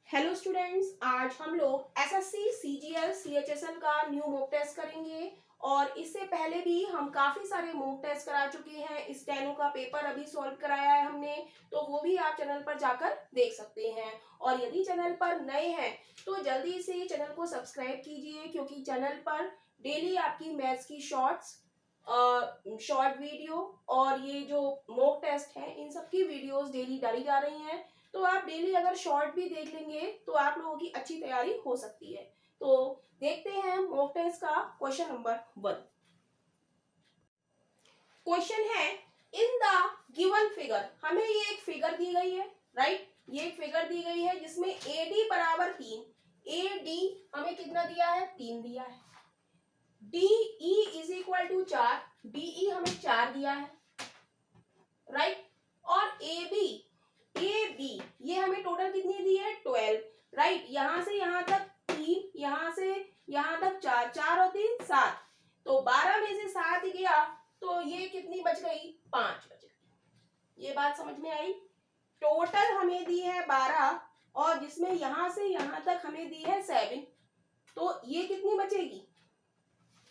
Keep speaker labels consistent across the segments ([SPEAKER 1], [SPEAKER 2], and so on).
[SPEAKER 1] Hello students, आज हम लोग एसएससी सीजीएल सीएचएसएल का न्यू मॉक टेस्ट करेंगे। और इससे पहले भी हम काफी सारे मॉक टेस्ट करा चुके हैं। स्टेनो का पेपर अभी सॉल्व कराया है हमने, तो वो भी आप चैनल पर जाकर देख सकते हैं। और यदि चैनल पर नए हैं तो जल्दी से चैनल को सब्सक्राइब कीजिए, क्योंकि चैनल पर डेली आपकी मैथ्स की शॉर्ट वीडियो और ये जो मॉक टेस्ट है इन सब की वीडियोस डेली डाली जा रही हैं। तो आप डेली अगर शॉर्ट भी देख लेंगे तो आप लोगों की अच्छी तैयारी हो सकती है। तो देखते हैं मॉक टेस्ट का क्वेश्चन नंबर 1। क्वेश्चन है, इन द गिवन फिगर, हमें ये एक फिगर दी गई है, राइट। ये एक फिगर दी गई है जिसमें AD बराबर 3, AD हमें कितना दिया है, 3 दिया है। DE is equal to 4, DE हमें 4 दिया है, राइट। और AB ये हमें टोटल कितनी दी है, 12, राइट। यहां से यहां तक 3, यहां से यहां तक 4, 4 और 3 7, तो 12 में से 7 गया तो ये कितनी बच गई, 5 बच गई। ये बात समझ में आई। टोटल हमें दी है 12 और जिसमें यहां से यहां तक हमें दी है 7, तो ये कितनी बचेगी,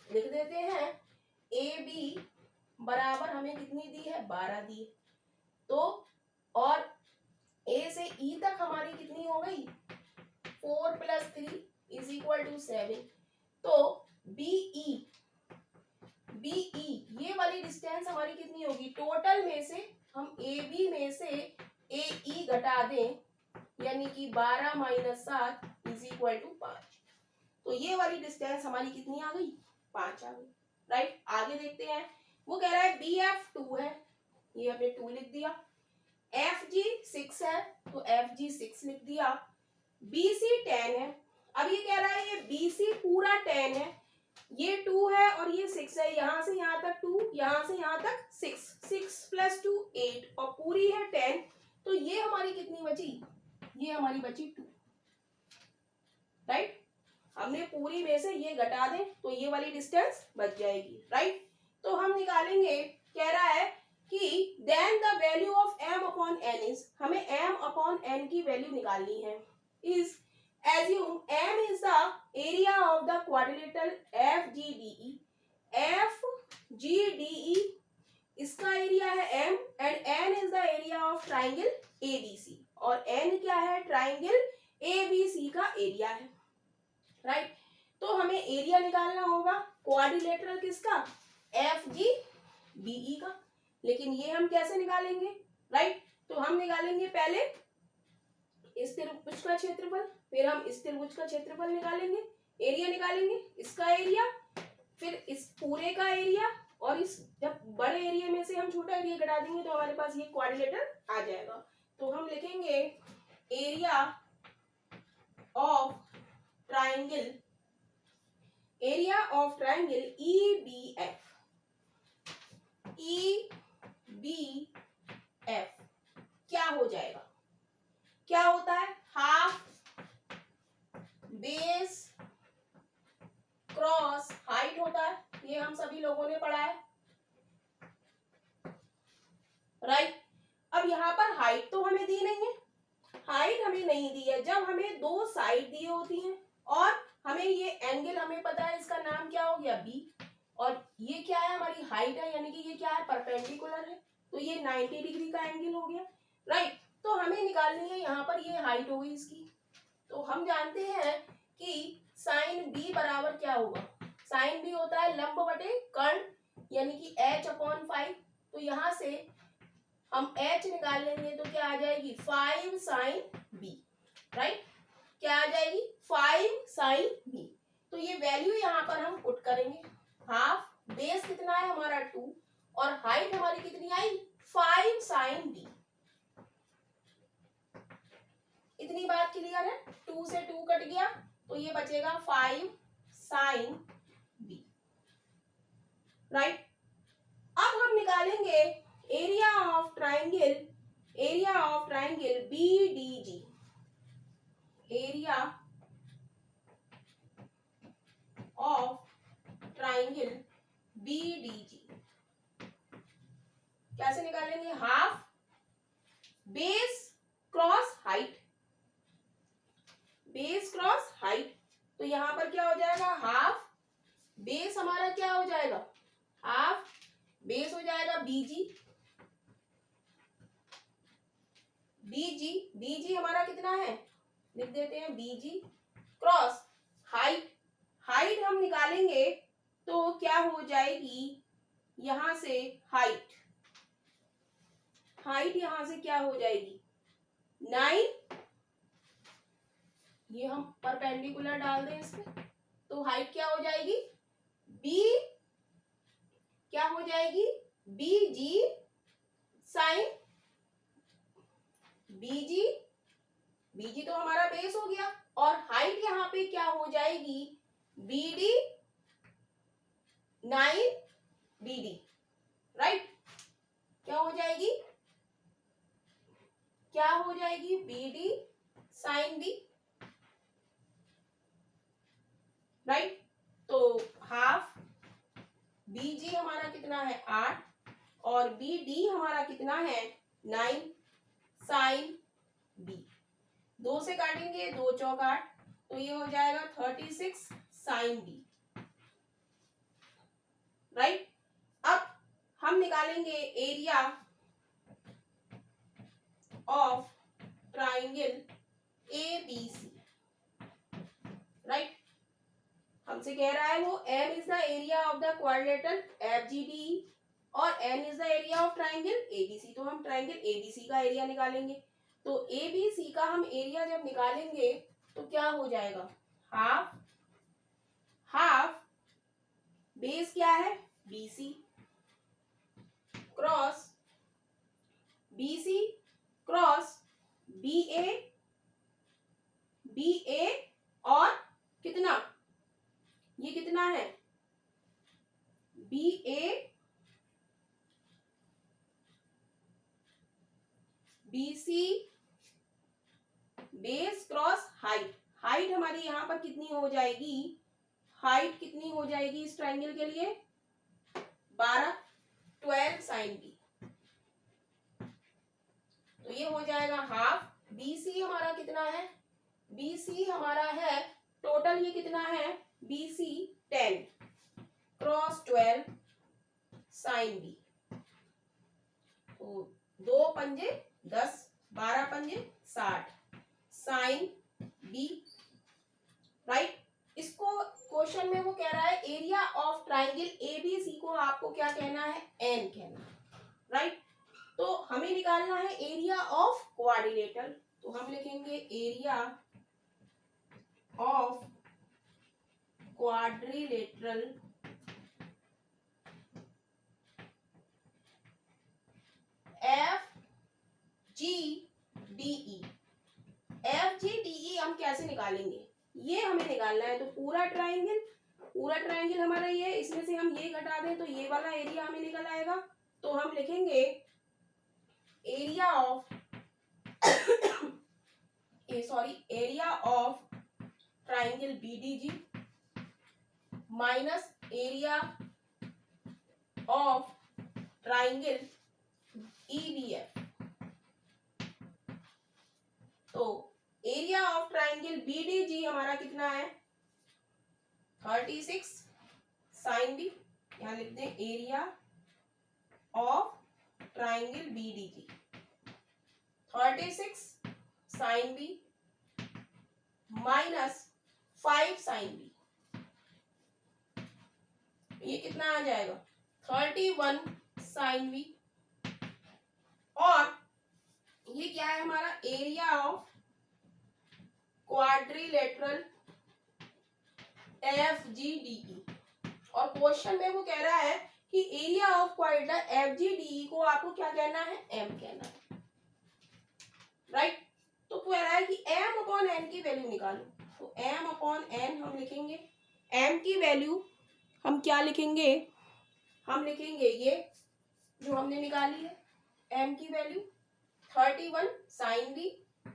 [SPEAKER 1] लिख देते हैं। AB बराबर हमें कितनी दी है, 12 दी है। तो और A से E तक हमारी कितनी हो गई, 4 + 3 इज इक्वल टू 7। तो BE ये वाली डिस्टेंस हमारी कितनी होगी, टोटल में से हम AB में से AE घटा दें, यानी कि 12 - 7 इज इक्वल टू 5। तो ये वाली डिस्टेंस हमारी कितनी आ गई, 5 आ गई, राइट। आगे देखते हैं। वो कह रहा है BF 2 है, ये हमने 2 लिख दिया। FG 6 है तो FG 6 लिख दिया। BC 10 है। अब ये कह रहा है ये BC पूरा 10 है, ये 2 है और ये 6 है। यहां से यहां तक 2, यहां से यहां तक 6, 6 + 2 8 और पूरी है 10। तो ये हमारी कितनी बची, ये हमारी बची 2, राइट। हमने पूरी में से ये घटा दें तो ये वाली डिस्टेंस बच जाएगी, राइट। तो हम निकालेंगे, कह रहा है कि then the value of m/n is, हमें m/n की वैल्यू निकालनी है। Is assume m is the area of the quadrilateral FGDE। FGDE इसका एरिया है m and n is the area of triangle ABC। और n क्या है, ट्राइंगल ABC का एरिया है, राइट। तो हमें एरिया निकालना होगा क्वाड्रिलेटरल किसका, FGDE का। लेकिन ये हम कैसे निकालेंगे, राइट। तो हम निकालेंगे पहले इस त्रिभुज का क्षेत्रफल, फिर हम इस त्रिभुज का क्षेत्रफल निकालेंगे, एरिया निकालेंगे, इसका एरिया, फिर इस पूरे का एरिया, और इस जब बड़े एरिया में से हम छोटा एरिया घटा देंगे तो हमारे पास ये क्वाड्रिलेटर आ जाएगा। तो हम लिखेंगे area of triangle, area of triangle EBF। क्या हो जाएगा, क्या होता है, हाफ बेस क्रॉस हाइट होता है। ये हम सभी लोगों ने पढ़ा है, राइट। अब यहाँ पर हाइट तो हमें दी नहीं है, हाइट हमें नहीं दी है। जब हमें दो साइड दी होती हैं और हमें ये एंगल हमें पता है, इसका नाम क्या हो गया, B, और ये क्या है, हमारी हाइट है, यानी कि ये क्या है, परपेंडिकुलर है, तो ये 90 डिग्री का एंगल हो गया, राइट। तो हमें निकालनी है यहाँ पर, ये हाइट हो गई इसकी। तो हम जानते हैं कि साइन B बराबर क्या होगा, साइन B होता है लंब बटे कर्ण, यानी कि h/5। तो यहाँ से हम h निकाल लेंगे तो क्या आ जाएगी, 5 sin B, राइट। क्या आ जाएगी, 5 sin B। तो ये वैल्यू यहाँ पर हम पुट करेंगे। हाफ बेस कितना है हमारा 2 और हाइट हमारी कितनी आई, 5 sin B। इतनी बात क्लियर है, 2 से 2 कट गया तो ये बचेगा 5 sin B, राइट। अब हम निकालेंगे area of triangle, area of triangle BDG, area of triangle BDG। कैसे निकालेंगे, half base cross height, base cross height, तो यहाँ पर क्या हो जाएगा, हाफ बेस हमारा क्या हो जाएगा, हाफ बेस हो जाएगा बीजी, बीजी बीजी हमारा कितना है, लिख देते हैं बीजी क्रॉस हाइट, हाइट हम निकालेंगे तो क्या हो जाएगी, यहां से हाइट, हाइट यहां से क्या हो जाएगी 9, ये हम परपेंडिकुलर डाल दें इसमें, तो हाइट क्या हो जाएगी बी, क्या हो जाएगी बी जी साइन, बीजी बीजी तो हमारा बेस हो गया, और हाइट यहाँ पे क्या हो जाएगी बीडी 9 बीडी, राइट, क्या हो जाएगी, क्या हो जाएगी बीडी साइन बी, राइट, तो हाफ बीजी हमारा कितना है 8 और बीडी हमारा कितना है 9 साइन बी, 2 से काटेंगे 2 चौक 8, तो ये हो जाएगा 36 साइन बी, राइट। अब हम निकालेंगे area of triangle ABC, right, हमसे कह रहा है वो M is the area of the quadrilateral FGDE और N is the area of triangle ABC, तो हम ट्राइंगल ABC का एरिया निकालेंगे, तो ABC का हम एरिया जब निकालेंगे तो क्या हो जाएगा, हाफ, हाफ बेस क्या है BC cross BC cross BA, BA और कितना, ये कितना है BA BC base cross height, height हमारी यहां पर कितनी हो जाएगी, हाइट कितनी हो जाएगी इस ट्राइंगल के लिए 12 साइन बी, तो ये हो जाएगा हाफ, BC हमारा कितना है, BC हमारा है टोटल ये कितना है BC 10 क्रॉस 12 साइन बी, तो 2 पंजे 10 12 पंजे 60 साइन बी, राइट। इसको क्वेश्चन में वो कह रहा है एरिया ऑफ ट्राइंगल ABC को आपको क्या कहना है N कहना है, राइट, तो हमें निकालना है एरिया ऑफ क्वाड्रिलेटरल, तो हम लिखेंगे area of quadrilateral FGDE, FGDE हम कैसे निकालेंगे, ये हमें निकालना है, तो पूरा ट्राइंगल हमारा ये, इसमें से हम ये घटा दें तो ये वाला एरिया हमें निकल आएगा, तो हम लिखेंगे area of area of triangle BDG minus area of triangle EBF, तो एरिया ऑफ ट्राइंगल BDG हमारा कितना है 36 साइन बी, यहां लिखते हैं area of triangle BDG 36 sine B minus 5 sine B, ये कितना आ जाएगा 31 साइन बी, और ये क्या है हमारा एरिया ऑफ क्वाड्रिलेटरल FGDE, और क्वेश्चन में वो कह रहा है कि एरिया ऑफ क्वाड्रिलेटरल FGDE को आपको क्या कहना है M कहना है, राइट, तो कह रहा है कि M अपॉन N की वैल्यू निकालो, तो M अपॉन N हम लिखेंगे, M की वैल्यू हम क्या लिखेंगे, हम लिखेंगे ये जो हमने निकाली है M की वैल्यू 31 साइन बी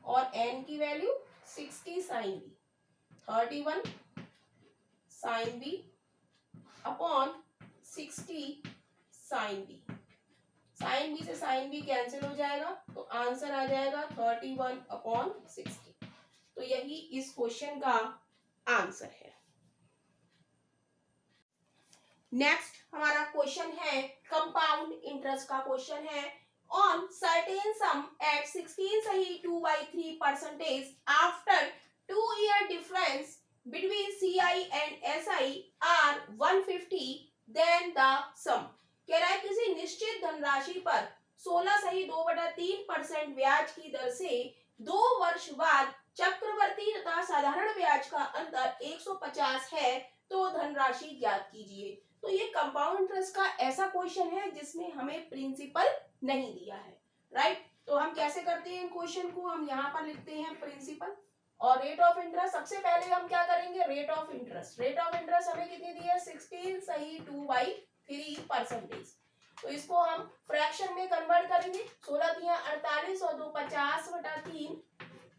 [SPEAKER 1] और N की value 60 sine B, 31 sine B upon 60 sine B, sine B से साइन बी कैंसिल हो जाएगा, तो आंसर आ जाएगा 31 अपॉन 60, तो यही ही इस क्वेश्चन का आंसर है। नेक्स्ट हमारा क्वेश्चन है कंपाउंड इंटरेस्ट का क्वेश्चन है। ऑन सर्टेन सम एट 16 सही 2/3% after 2 year difference between CI and SI are 150, then the sum। कह रहा है किसी निश्चित धनराशि पर 16 सही 2/3% ब्याज की दर से 2 वर्ष बाद चक्रवर्ती तथा साधारण ब्याज का अंतर 150 है, तो धनराशि ज्ञात कीजिए। तो ये कंपाउंड इंटरेस्ट का ऐसा क्वेश्चन है जिसमें हमें प्रिंसिपल नहीं दिया है, राइट। तो हम कैसे करते हैं क्वेश्चन को, हम यहाँ पर लिखते हैं प्रिंसिपल और रेट ऑफ इंटरेस्ट। सबसे पहले हम क्या करेंगे, rate of interest. Rate of interest हमें कितनी दी है, 16 सही 2/3%। तो इसको हम फ्रैक्शन में कन्वर्ट करेंगे। 16 दिया 48 और 2 50/3,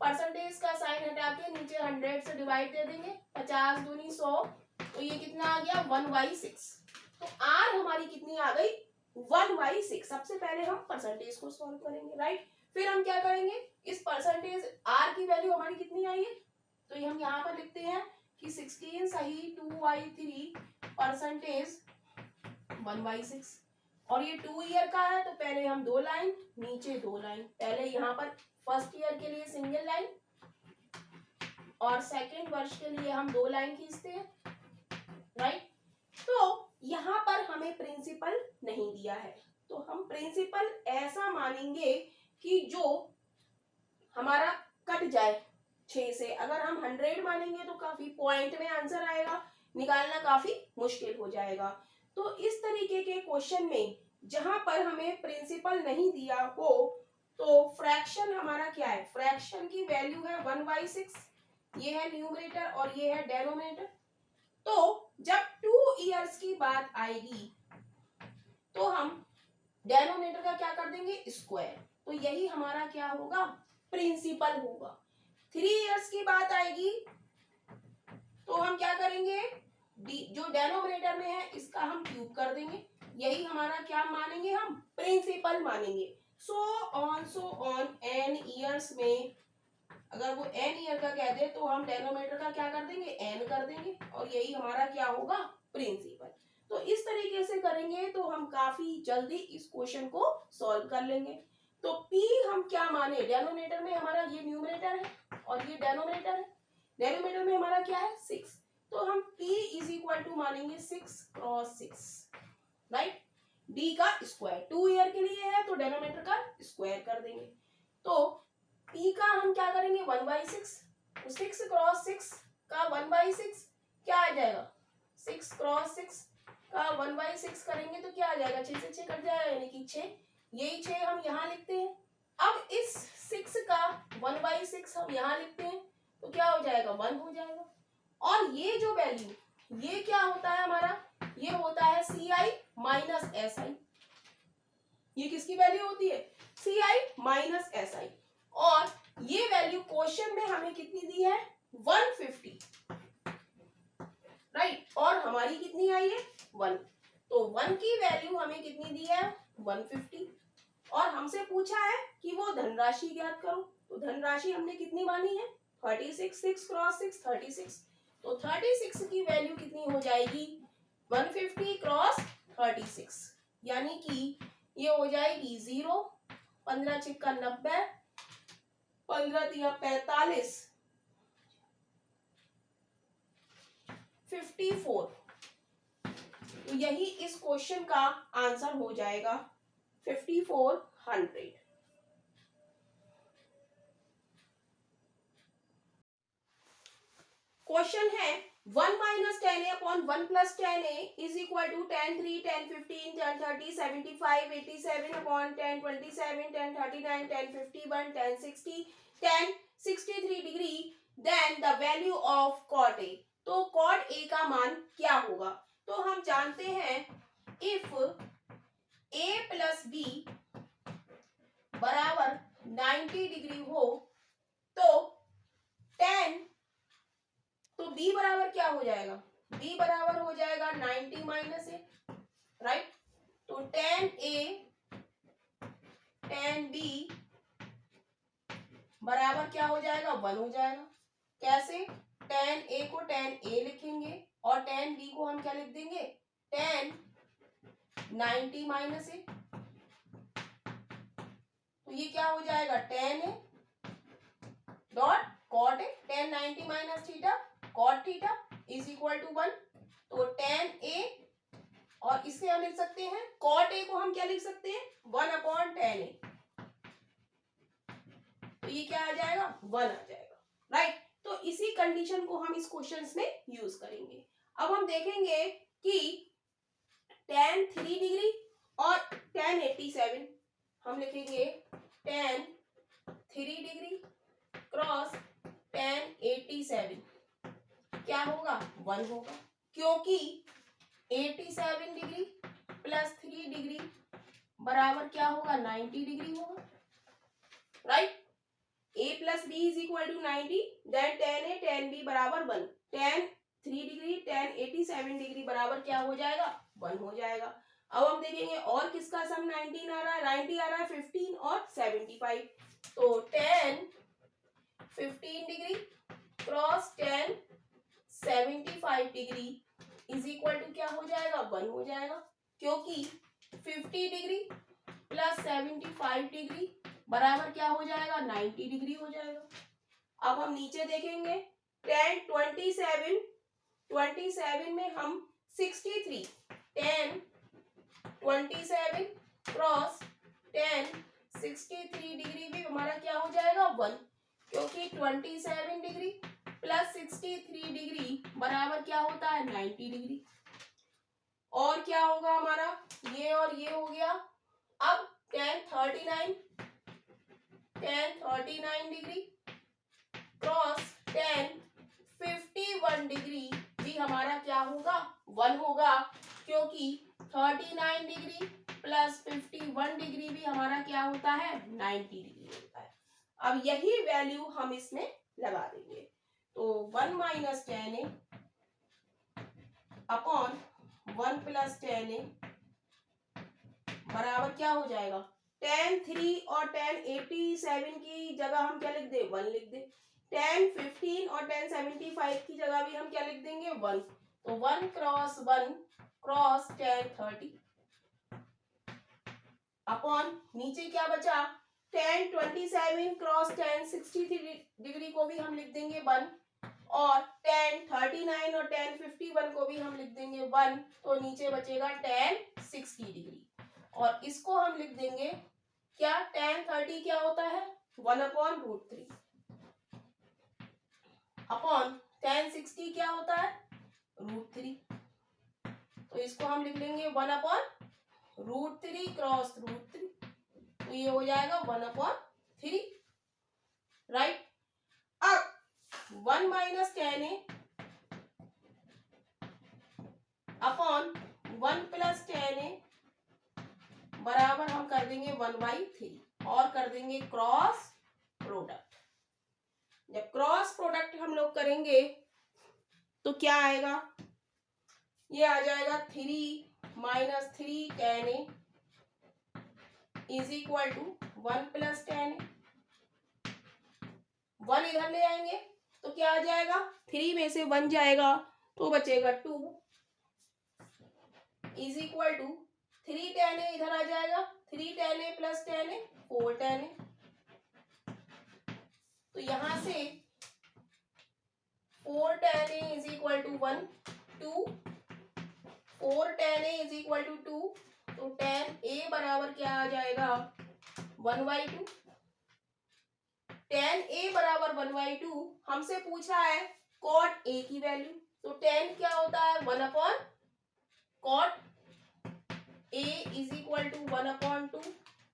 [SPEAKER 1] परसेंटेज का साइन हटा के नीचे 100 से डिवाइड दे देंगे। 50 दूनी 100, तो ये कितना आ गया 1/6। तो आर हमारी कितनी आ गई 1/6। सबसे पहले हम परसेंटेज को सॉल्व करेंगे, राइट। फिर हम क्या करेंगे, इस परसेंटेज आर की वैल्यू हमारी कितनी आई है, तो ये हम यहाँ पर लिखते हैं कि 16 सही 2/3% 1/6। और ये 2 ईयर का है, तो पहले हम 2 लाइन नीचे 2 लाइन, पहले यहाँ पर फर्स्ट ईयर के लिए सिंगल लाइन और सेकेंड वर्ष के लिए हम 2 लाइन खींचते हैं, राइट। तो यहाँ पर हमें प्रिंसिपल नहीं दिया है, तो हम प्रिंसिपल ऐसा मानेंगे कि जो हमारा कट जाए 6 से। अगर हम 100 मानेंगे तो काफी पॉइंट में आंसर आएगा, निकालना काफी मुश्किल हो जाएगा। तो इस तरीके के क्वेश्चन में जहां पर हमें प्रिंसिपल नहीं दिया हो, तो फ्रैक्शन हमारा क्या है, फ्रैक्शन की वैल्यू है 1/6। ये है न्यूमरेटर और ये है डेनोमिनेटर। तो जब 2 इयर्स की बात आएगी तो हम डेनोमिनेटर का क्या कर देंगे, स्क्वायर। तो यही हमारा क्या होगा, प्रिंसिपल होगा। 3 इयर्स की बात आएगी तो हम क्या करेंगे, जो डेनोमिनेटर में है इसका हम क्यूब कर देंगे। यही हमारा क्या मानेंगे, हम प्रिंसिपल मानेंगे। सो ऑन n इयर्स में अगर वो n ईयर का कहते हैं तो हम डेनोमिनेटर का क्या कर देंगे, n कर देंगे, और यही हमारा क्या होगा, प्रिंसिपल। तो इस तरीके से करेंगे तो हम काफी जल्दी इस क्वेश्चन को सॉल्व कर लेंगे। तो p हम क्या माने, डेनोमिनेटर में हमारा ये न्यूमरेटर है और ये डेनोमिनेटर है। डेनोमिनेटर में हमारा क्या है 6, तो हम p = मानेंगे 6 × 6, राइट। d का स्क्वायर 2 ईयर के लिए है तो डेनोमिनेटर का स्क्वायर कर देंगे। तो p का हम क्या करेंगे 1/6, तो 6 × 6 का 1/6 क्या आ जाएगा, 6 × 6 का 1/6 करेंगे तो क्या आ जाएगा, 6 से 6 कट जाएगा, यानी कि 6। यही 6 हम यहाँ लिखते हैं। अब इस 6 का 1/6 हम यहाँ लिखते हैं तो क्या हो जाएगा, 1 हो जाएगा। और ये जो वैल्यू, ये क्या होता है हमारा, ये होता है CI - SI। ये किसकी वैल्यू होती है, CI - SI। और ये वैल्यू क्वेश्चन में हमें कितनी दी है 150, राइट। और हमारी कितनी आई है 1, तो 1 की वैल्यू हमें कितनी दी है 150। और हमसे पूछा है कि वो धनराशि ज्ञात करो, तो धनराशि हमने कितनी मानी है 36, 6 × 6 36। तो 36 की वैल्यू कितनी हो जाएगी 150 × 36, यानी कि ये हो जाएगी 0, 15 × 6 = 90, 15 × 3 = 45, 54। तो यही इस क्वेश्चन का आंसर हो जाएगा 5400। क्वेश्चन है 1 - 10a / 1 + 10a = 10 3 10 15 10 30 75 87 / 10 27 10 39 10 51 10 60 10 63 degree, then the value of cot a। तो cot a का मान क्या होगा, तो हम जानते हैं इफ a + b = 90 डिग्री हो तो 10, तो b बराबर क्या हो जाएगा, b बराबर हो जाएगा 90 - a, राइट। तो 10a 10b बराबर क्या हो जाएगा 1 हो जाएगा। कैसे? tan a को tan a लिखेंगे और tan b को हम क्या लिख देंगे? tan 90 minus A. तो ये क्या हो जाएगा? tan a dot cot a, tan 90 minus theta cot theta is equal to 1। तो tan a और इससे हम लिख सकते हैं cot a को हम क्या लिख सकते हैं? 1 अपॉन tan a। तो ये क्या आ जाएगा? 1 आ जाएगा, राइट। तो इसी कंडीशन को हम इस क्वेश्चन में यूज करेंगे। अब हम देखेंगे कि tan 3 डिग्री और tan 87, हम लिखेंगे tan 3 डिग्री क्रॉस tan 87 क्या होगा? 1 होगा, क्योंकि 87 डिग्री प्लस 3 डिग्री बराबर क्या होगा? 90 डिग्री होगा, right. a plus B is equal to 90, then tan a tan b बराबर 1। tan 3 डिग्री tan 87 डिग्री बराबर क्या हो जाएगा? 1 हो जाएगा। अब हम देखेंगे और किसका सम 19 आ रहा है? 90 आ रहा है 15 और 75। तो tan 15 degree cross tan 75 degree is equal to क्या हो जाएगा? 1 हो जाएगा, क्योंकि 50 डिग्री प्लस 75 डिग्री बराबर क्या हो जाएगा? 90 डिग्री हो जाएगा। अब हम नीचे देखेंगे tan 27 में हम 63 tan 27 क्रॉस tan 63 डिग्री भी हमारा क्या हो जाएगा? 1, क्योंकि 27 डिग्री प्लस 63 डिग्री बराबर क्या होता है? 90 डिग्री। और क्या होगा हमारा? ये और ये हो गया। अब tan 39 degree cross tan 51 degree भी हमारा क्या होगा? 1 होगा, क्योंकि 39 डिग्री प्लस 51 डिग्री भी हमारा क्या होता है? 90 डिग्री होता है। अब यही वैल्यू हम इसमें लगा देंगे। तो 1 minus tan a upon 1 plus tan a बराबर क्या हो जाएगा? tan 3 और tan 87 की जगह हम क्या लिख दे? 1 लिख दे। tan 15 और tan 75 की जगह भी हम क्या लिख देंगे? 1। तो 1 क्रॉस tan 30 अपॉन नीचे क्या बचा? tan 27 क्रॉस tan 63 डिग्री को भी हम लिख देंगे 1 और tan 39 और tan 51 को भी हम लिख देंगे 1। तो नीचे बचेगा tan 60 डिग्री और इसको हम लिख देंगे क्या? tan 30 क्या होता है? 1 अपॉन √3 अपॉन tan 60 क्या होता है? √3। तो इसको हम लिख लेंगे 1 अपॉन √3 क्रॉस √3। तो ये हो जाएगा 1 अपॉन 3, राइट। अब 1 minus tan a upon 1 plus tan a बराबर हम कर देंगे 1/3 और कर देंगे क्रॉस प्रोडक्ट। जब क्रॉस प्रोडक्ट हम लोग करेंगे तो क्या आएगा? ये आ जाएगा 3 minus 3 tan a is equal to 1 plus tan a। 1 इधर ले आएंगे तो क्या आ जाएगा? 3 में से 1 जाएगा तो बचेगा 2 is equal to 3 tan a इधर आ जाएगा, 3 tan a plus tan a 4 tan a। तो यहां से 4 tan a is equal to 1 2, 4 tan a is equal to 2। तो tan a बराबर क्या आ जाएगा? 1/2। tan a बराबर 1/2 हमसे पूछा है cot a की वैल्यू। तो tan क्या होता है? 1 upon cot a is equal to 1 upon 2।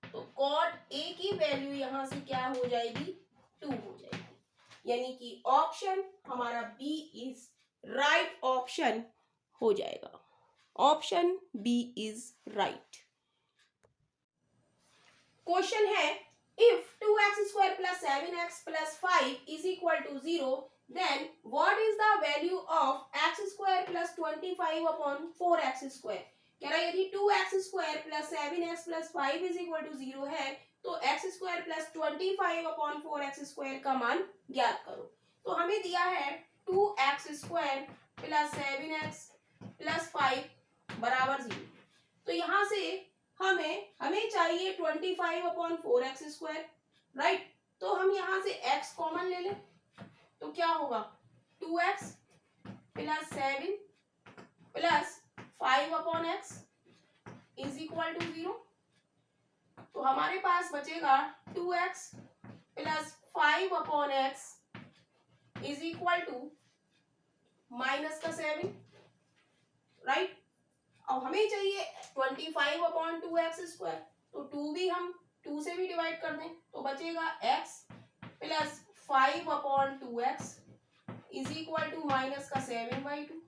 [SPEAKER 1] तो cot a की वैल्यू यहां से क्या हो जाएगी? 2 हो जाएगी, यानी कि ऑप्शन हमारा बी इज राइट ऑप्शन हो जाएगा। Option B is right. Question है if 2x square plus 7x plus 5 is equal to 0, then what is the value of x square plus 25 upon 4x square? कह रहा है यदि 2x square plus 7x plus 5 is equal to 0 है तो x square plus 25 upon 4x square का मान ज्ञात करो। तो हमें दिया है 2x² प्लस 7x प्लस 5 बराबर 0। तो यहां से हमें चाहिए 25/4x², राइट। तो हम यहां से x कॉमन ले लें, तो क्या होगा 2x plus 7 plus 5/x is equal to 0। तो हमारे पास बचेगा 2x plus 5/x is equal to -7, right. और हमें चाहिए 25/2x², तो 2 भी हम 2 से भी डिवाइड कर दें तो बचेगा x plus 5/2x is equal to -7/2,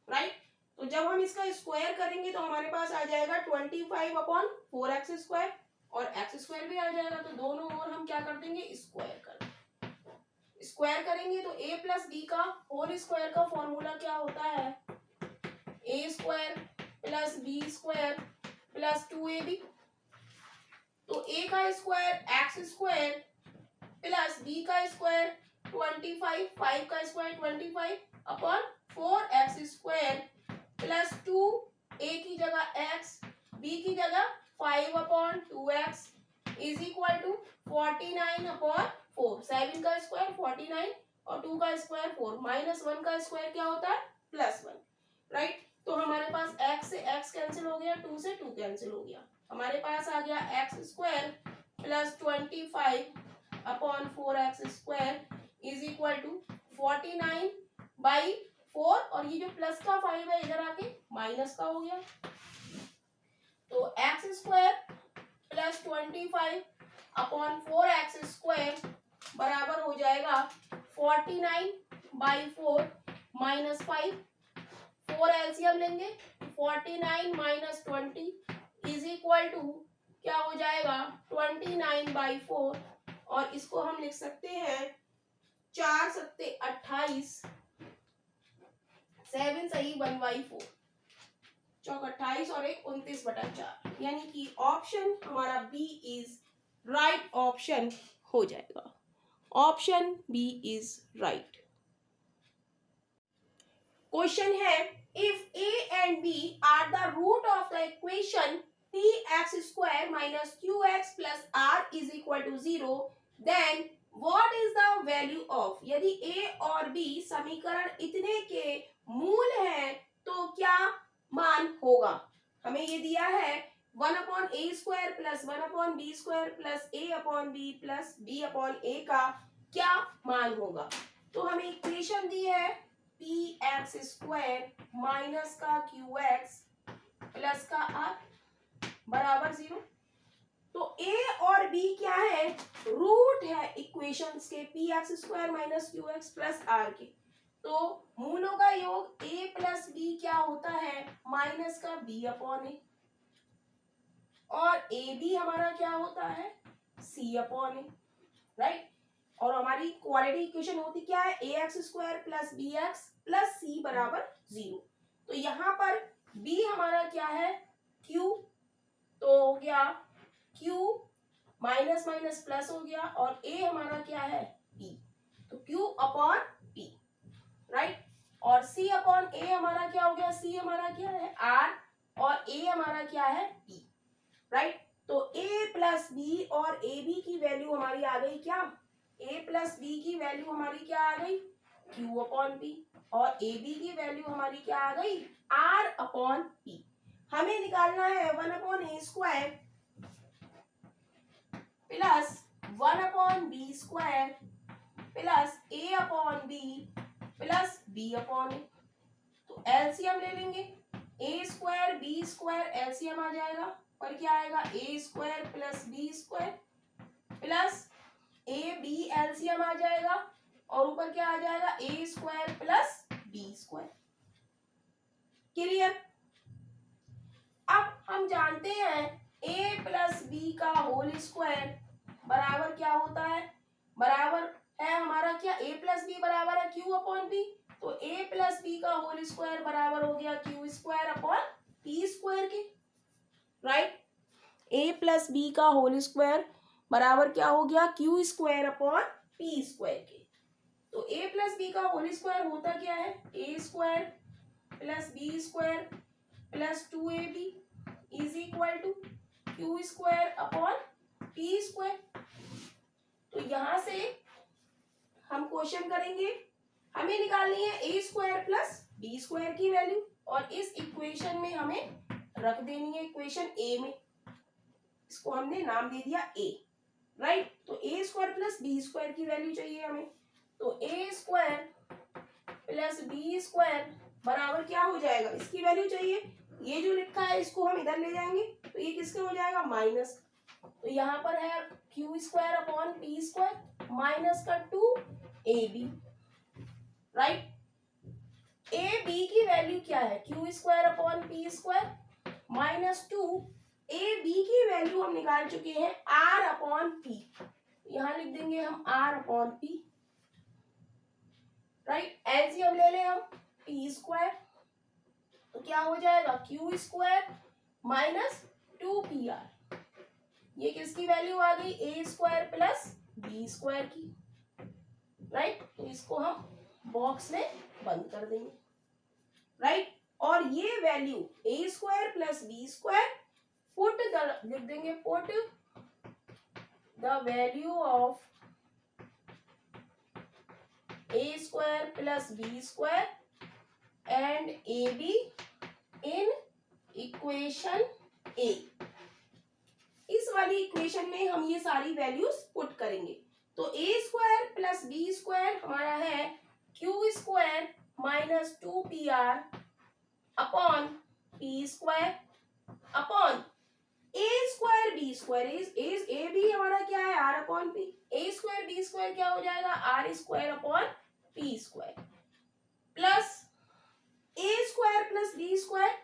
[SPEAKER 1] right. तो जब हम इसका स्क्वायर करेंगे तो हमारे पास आ जाएगा 25/4x² और x² भी आ जाएगा। तो दोनों ओर हम क्या कर देंगे, स्क्वायर कर देंगे। स्क्वायर करेंगे तो a प्लस बी का होल स्क्वायर का फॉर्मूला क्या होता है, a² plus b² plus 2ab। तो a का स्क्वायर x² प्लस b का स्क्वायर 25, 5 का square 25 upon 4x² plus 2, a की जगह x, b की जगह 5/2x इज इक्वल टू 49/4। 7 का स्क्वायर 49 और 2 का स्क्वायर 4, -1 का स्क्वायर क्या होता है +1, राइट। तो हमारे पास x से x कैंसिल हो गया, 2 से 2 कैंसिल हो गया, हमारे पास आ गया x² plus 25/4x² is equal to 49/4 और ये जो प्लस का 5 है इधर आके माइनस का हो गया। तो x² प्लस 25/4x² बराबर हो जाएगा 49/4 माइनस 5। 4 एलसीएम लेंगे, 49 माइनस 20 इज इक्वल टू क्या हो जाएगा 29/4 और इसको हम लिख सकते हैं 4 सत्ते 28, 7 सही 1/4, चौक 28 और 1 29/4, यानी कि ऑप्शन हमारा बी इज राइट ऑप्शन हो जाएगा। Option B is right. Question है if a and b are the root of the equation px² minus qx plus r is equal to 0, then what is the value of। यदि a और b समीकरण इतने के मूल हैं तो क्या मान होगा। हमें ये दिया है 1/a² plus 1/b² plus a/b plus b/a का क्या मान होगा। तो हमें इक्वेशन दी है px² माइनस का qx प्लस का r बराबर 0। तो a और b क्या है, रूट है इक्वेशंस के px² minus qx plus r के। तो मूलों का योग a प्लस b क्या होता है माइनस का b/a और ab हमारा क्या होता है c/a, राइट। और हमारी क्वाड्रेटिक इक्वेशन होती क्या है ax² plus bx plus c बराबर 0। तो यहाँ पर b हमारा क्या है q, तो हो गया q माइनस माइनस प्लस हो गया और a हमारा क्या है p, तो q/p, राइट। और c/a हमारा क्या हो गया, c हमारा क्या है r और a हमारा क्या है p, राइट। तो a प्लस b और ab की वैल्यू हमारी आ गई क्या, a प्लस b की वैल्यू हमारी क्या आ गई q/p और ab की वैल्यू हमारी क्या आ गई r/p। हमें निकालना है 1/a² plus 1/b² plus a/b plus b/a। तो एलसीएम ले लेंगे, a² b² एलसीएम आ जाएगा पर क्या आएगा a² plus b² plus ab LCM आ जाएगा और ऊपर क्या आ जाएगा a² प्लस b²। क्लियर। अब हम जानते हैं a प्लस b का होल स्क्वायर बराबर क्या होता है, बराबर है हमारा क्या a प्लस बी बराबर है q/p। तो a प्लस बी का होल स्क्वायर बराबर हो गया q² के, राइट। a प्लस बी का होल स्क्वायर बराबर क्या हो गया q² के। तो ए प्लस बी का होल स्क्वायर होता क्या है, A square plus B square plus 2ab is equal to Q square upon P square. तो यहां से हम क्वेश्चन करेंगे, हमें निकालनी है A square plus B square की वैल्यू और इस इक्वेशन में हमें रख देनी है इक्वेशन ए में, इसको हमने नाम दे दिया ए, राइट। तो A square plus B square की वैल्यू चाहिए हमें, तो A square plus B square बराबर क्या हो जाएगा, इसकी वैल्यू चाहिए, ये जो लिखा है इसको हम इधर ले जाएंगे तो ये किसके हो जाएगा माइनस, तो यहाँ पर है Q square upon P square minus का 2ab, राइट। ए बी की वैल्यू क्या है, Q square upon P square minus 2ab की वैल्यू हम निकाल चुके हैं r अपॉन पी, यहाँ लिख देंगे हम r upon P, right. LCM ले लें हम पी स्क्वायर, तो क्या हो जाएगा क्यू स्क्वायर माइनस 2pr, ये किसकी वैल्यू आ गई, ए स्क्वायर प्लस बी स्क्वायर की, राइट। तो इसको हम बॉक्स में बंद कर देंगे, राइट। और ये value A square plus B square put the, लिख देंगे put the value of A square plus B square and A B in equation A, इस वाली इक्वेशन में हम ये सारी वैल्यूज पुट करेंगे। तो A square plus B square हमारा है Q square minus 2pr upon P square upon A square B square, A B हमारा क्या है R upon P, A square B square क्या हो जाएगा R square upon P square plus A square plus B square,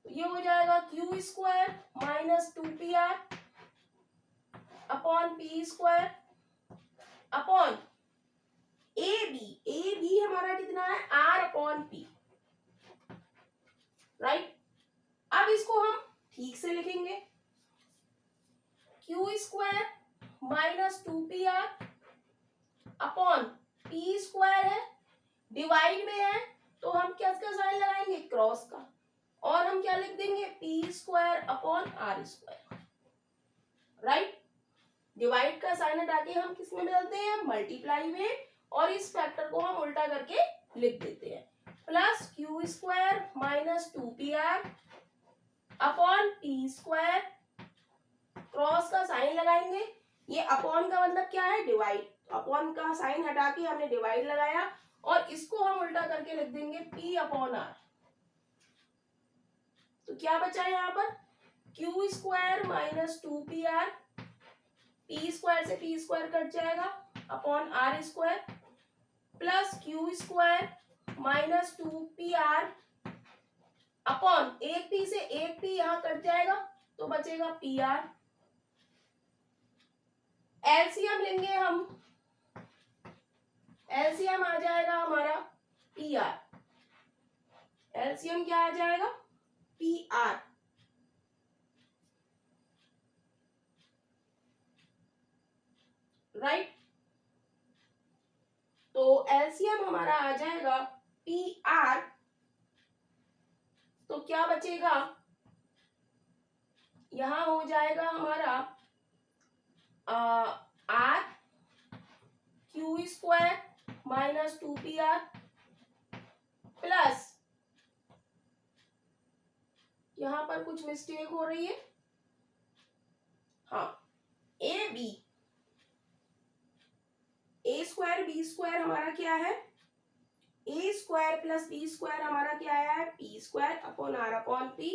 [SPEAKER 1] ये हो जाएगा Q square minus 2pr upon P square upon A B हमारा कितना है आर अपॉन पी, राइट। अब इसको हम ठीक से लिखेंगे, Q square minus 2pr upon P square है, डिवाइड में है तो हम क्या इसका साइन लगाएंगे क्रॉस का, और हम क्या लिख देंगे P square upon R square, right. Divide का साइन हटा के हम किस में बदलते हैं मल्टीप्लाई में, और इस फैक्टर को हम उल्टा करके लिख देते हैं, plus Q square minus 2pr upon P square, cross का साइन लगाएंगे, ये अपॉन का मतलब क्या है डिवाइड, अपॉन का साइन हटा के हमने डिवाइड लगाया और इसको हम उल्टा करके लिख देंगे p अपॉन आर, तो क्या बचा यहाँ पर Q square minus 2pr, P square से पी स्क्वायर कट जाएगा upon R square plus Q square minus 2pr upon एक पी से एक पी यहाँ कट जाएगा तो बचेगा pr, एलसीएम लेंगे हम, एलसीएम आ जाएगा हमारा pr, एलसीएम क्या आ जाएगा pr, राइट। तो एलसीएम हमारा आ जाएगा pr, तो क्या बचेगा यहां हो जाएगा हमारा R Q square minus 2pr plus, यहां पर कुछ मिस्टेक हो रही है, हाँ A B, A square B square हमारा क्या है A square plus B square हमारा क्या आया है P square upon R upon P,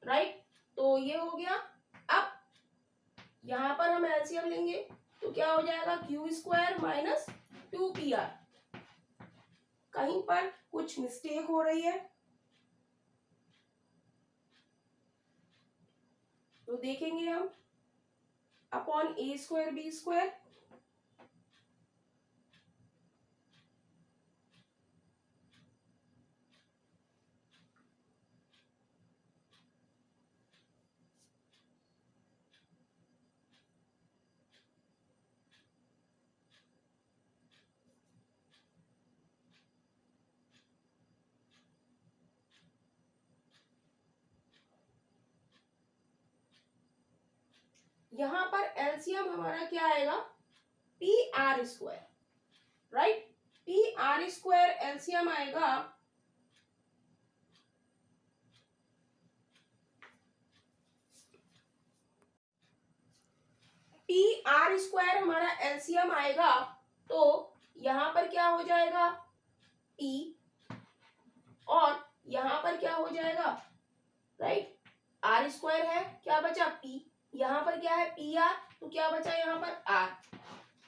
[SPEAKER 1] right. तो ये हो गया। अब यहां पर हम एलसीएम लेंगे तो क्या हो जाएगा क्यू स्क्वायर माइनस 2pr, कहीं पर कुछ मिस्टेक हो रही है तो देखेंगे हम, upon A square B square, यहाँ पर एलसीएम हमारा क्या आएगा, P R square, right. P R square LCM आएगा पी आर स्क्वायर हमारा एलसीएम आएगा, तो यहां पर क्या हो जाएगा पी, और यहां पर क्या हो जाएगा, राइट, आर स्क्वायर है, क्या बचा पी, यहां पर क्या है पी आर, तो क्या बचा यहाँ पर आर,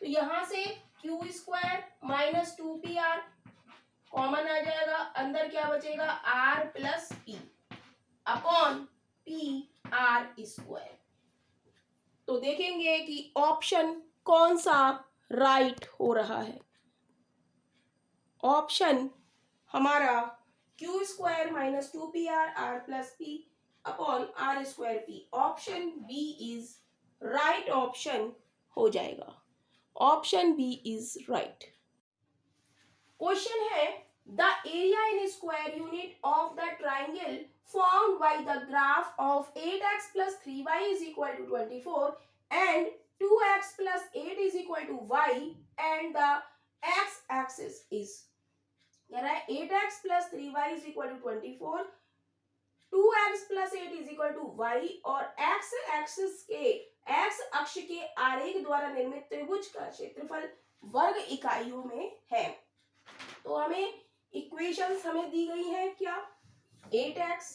[SPEAKER 1] तो यहां से Q square minus 2pr common आ जाएगा, अंदर क्या बचेगा R plus P upon P R square. तो देखेंगे कि ऑप्शन कौन सा राइट हो रहा है। ऑप्शन हमारा Q square minus 2pr R plus P upon R square P, option B is right option हो जाएगा। Option B is right. Question है the area in square unit of the triangle formed by the graph of 8x plus 3y is equal to 24 and 2x plus 8 is equal to y and the x axis is, कह रहा है 8x plus 3y is equal to 24, 2x plus 8 is equal to y और x axis के x अक्ष के आरेख द्वारा निर्मित त्रिभुज का क्षेत्रफल वर्ग इकाइयों में है। तो हमें इक्वेशंस हमें दी गई है क्या, 8x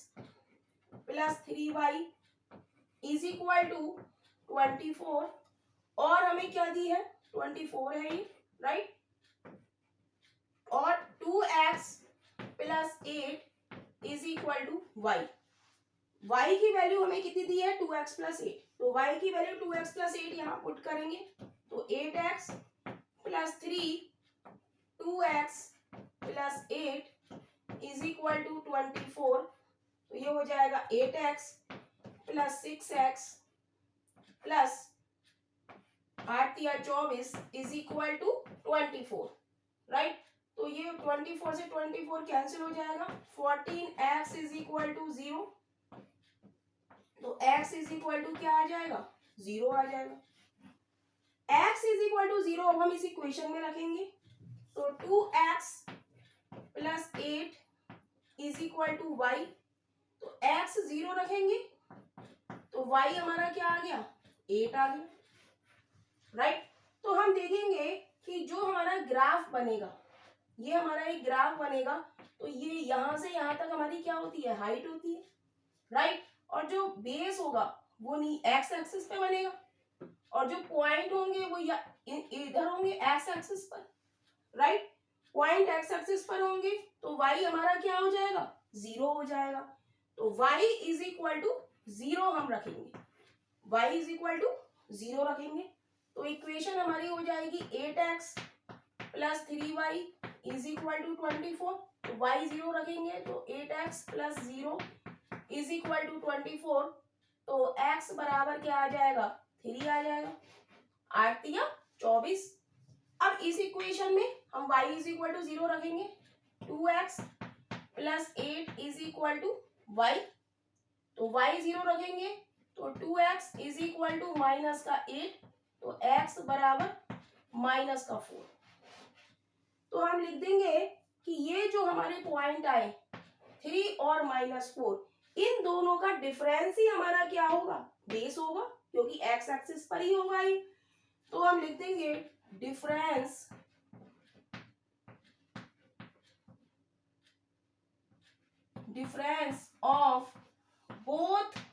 [SPEAKER 1] plus 3y is equal to 24 और हमें क्या दी है 24 है ये, राइट, और 2x plus 8 is equal to y। y की वैल्यू हमें कितनी दी है 2x प्लस 8, तो y की वैल्यू 2x प्लस 8 यहाँ पुट करेंगे, तो 8x plus 3 2x plus 8 is equal to 24, तो ये हो जाएगा 8x प्लस 6x प्लस 8 या 24 इज इक्वल टू 24, राइट। तो ये 24 से 24 कैंसिल हो जाएगा, 14x इज इक्वल टू 0, तो x इज इक्वल टू क्या आ जाएगा 0 आ जाएगा। x इज इक्वल टू 0 अब हम इस इक्वेशन में रखेंगे, तो 2x plus 8 is equal to y, तो x 0 रखेंगे तो y हमारा क्या आ गया 8 आ गया, राइट। तो हम देखेंगे कि जो हमारा ग्राफ बनेगा, ये हमारा एक ग्राफ बनेगा, तो ये यहां से यहां तक हमारी क्या होती है हाइट होती है, राइट, और जो बेस होगा वो नहीं एक्स एक्सिस पे बनेगा और जो पॉइंट होंगे वो इधर होंगे एक्स एक्सिस पर, राइट, पॉइंट एक्स एक्सिस पर होंगे, तो y हमारा क्या हो जाएगा 0 हो जाएगा, तो y इज इक्वल टू 0 हम रखेंगे, y इज इक्वल टू 0 रखेंगे, तो इक्वेशन हमारी हो जाएगी 8x plus 3y is equal to 24, तो y 0 रखेंगे तो 8x plus 0 is equal to 24, तो x बराबर क्या आ जाएगा 3 आ जाएगा, 8 या 24। अब इस इक्वेशन में हम y इज इक्वल टू 0 रखेंगे, 2x plus 8 is equal to y, तो y 0 रखेंगे तो 2x is equal to minus का 8, तो x बराबर माइनस का 4। तो हम लिख देंगे कि ये जो हमारे पॉइंट आए 3 और -4, इन दोनों का डिफरेंस ही हमारा क्या होगा बेस होगा, क्योंकि x एक्सिस पर ही होगा ये, तो हम लिख देंगे difference of both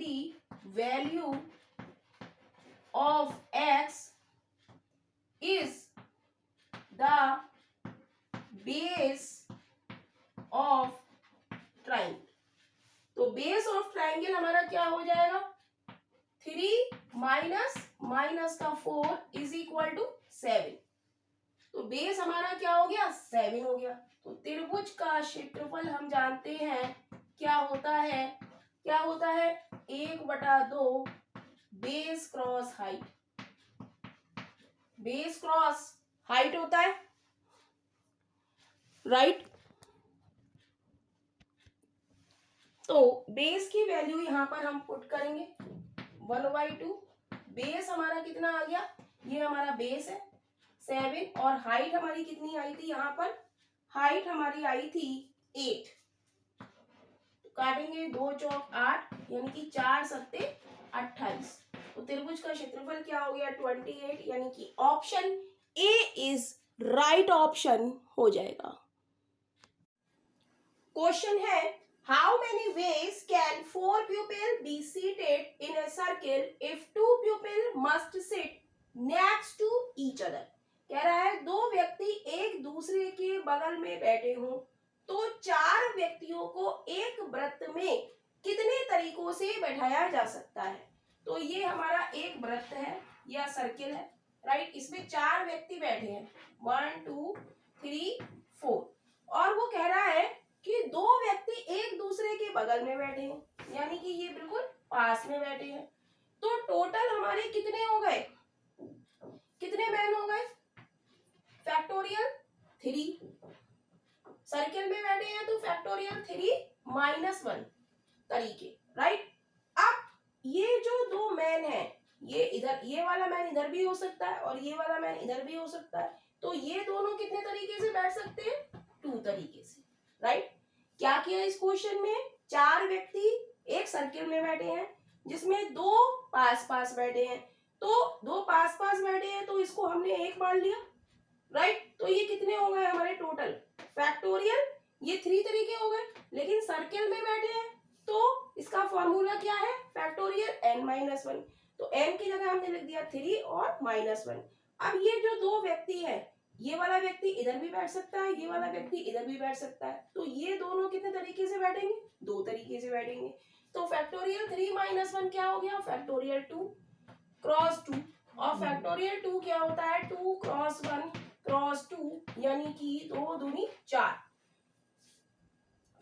[SPEAKER 1] the value of x is the base of triangle। तो बेस ऑफ ट्राइंगल हमारा क्या हो जाएगा 3 माइनस का 4 इज इक्वल टू 7, तो बेस हमारा क्या हो गया 7 हो गया। तो त्रिभुज का क्षेत्रफल हम जानते हैं क्या होता है 1/2 base cross height, base cross height होता है, राइट। तो बेस की वैल्यू यहाँ पर हम पुट करेंगे 1/2। बेस हमारा कितना आ गया, ये हमारा बेस है 7 और हाइट हमारी कितनी आई थी, यहाँ पर हाइट हमारी आई थी 8। तो काटेंगे 2 चौक 8 यानी कि 4 सत्ते 28। तो त्रिभुज का क्षेत्रफल क्या हो गया 28, यानी कि option A is right option हो जाएगा। क्वेश्चन है how many ways can 4 pupil be seated in a circle if 2 pupil must sit next to each other। कह रहा है दो व्यक्ति एक दूसरे के बगल में बैठे हों तो 4 व्यक्तियों को एक वृत्त में कितने तरीकों से बैठाया जा सकता है। तो ये हमारा एक वृत्त है या सर्किल है, राइट। इसमें 4 व्यक्ति बैठे हैं 1 2 3 4 और वो कह रहा है कि दो व्यक्ति एक दूसरे के बगल में बैठे हैं, यानी कि ये बिल्कुल पास में बैठे हैं। तो टोटल हमारे कितने हो गए, कितने मैन हो गए, फैक्टोरियल 3। सर्किल में बैठे हैं तो फैक्टोरियल 3 - 1 तरीके, राइट। अब ये जो दो मैन है, ये इधर, ये वाला मैन इधर भी हो सकता है और ये वाला मैन इधर भी हो सकता है। तो ये दोनों कितने तरीके से बैठ सकते हैं, 2 तरीके से, राइट। क्या किया इस क्वेश्चन में, 4 व्यक्ति एक सर्किल में बैठे हैं जिसमें 2 पास पास बैठे हैं। तो 2 पास पास बैठे हैं तो इसको हमने 1 मान लिया, राइट। तो ये कितने हो गए हमारे टोटल फैक्टोरियल, ये 3 तरीके हो गए। लेकिन सर्किल में बैठे हैं तो इसका फॉर्मूला क्या है, फैक्टोरियल n-1। तो n की जगह हमने लिख दिया 3 और -1। अब ये जो दो व्यक्ति है, ये वाला व्यक्ति इधर भी बैठ सकता है, ये वाला व्यक्ति इधर भी बैठ सकता है। तो ये दोनों कितने तरीके से बैठेंगे, 2 तरीके से बैठेंगे। तो फैक्टोरियल 3 - 1 क्या हो गया, फैक्टोरियल 2 क्रॉस 2। और फैक्टोरियल 2 क्या होता है, 2 क्रॉस 1 क्रॉस 2 यानी कि 2 दूनी 4।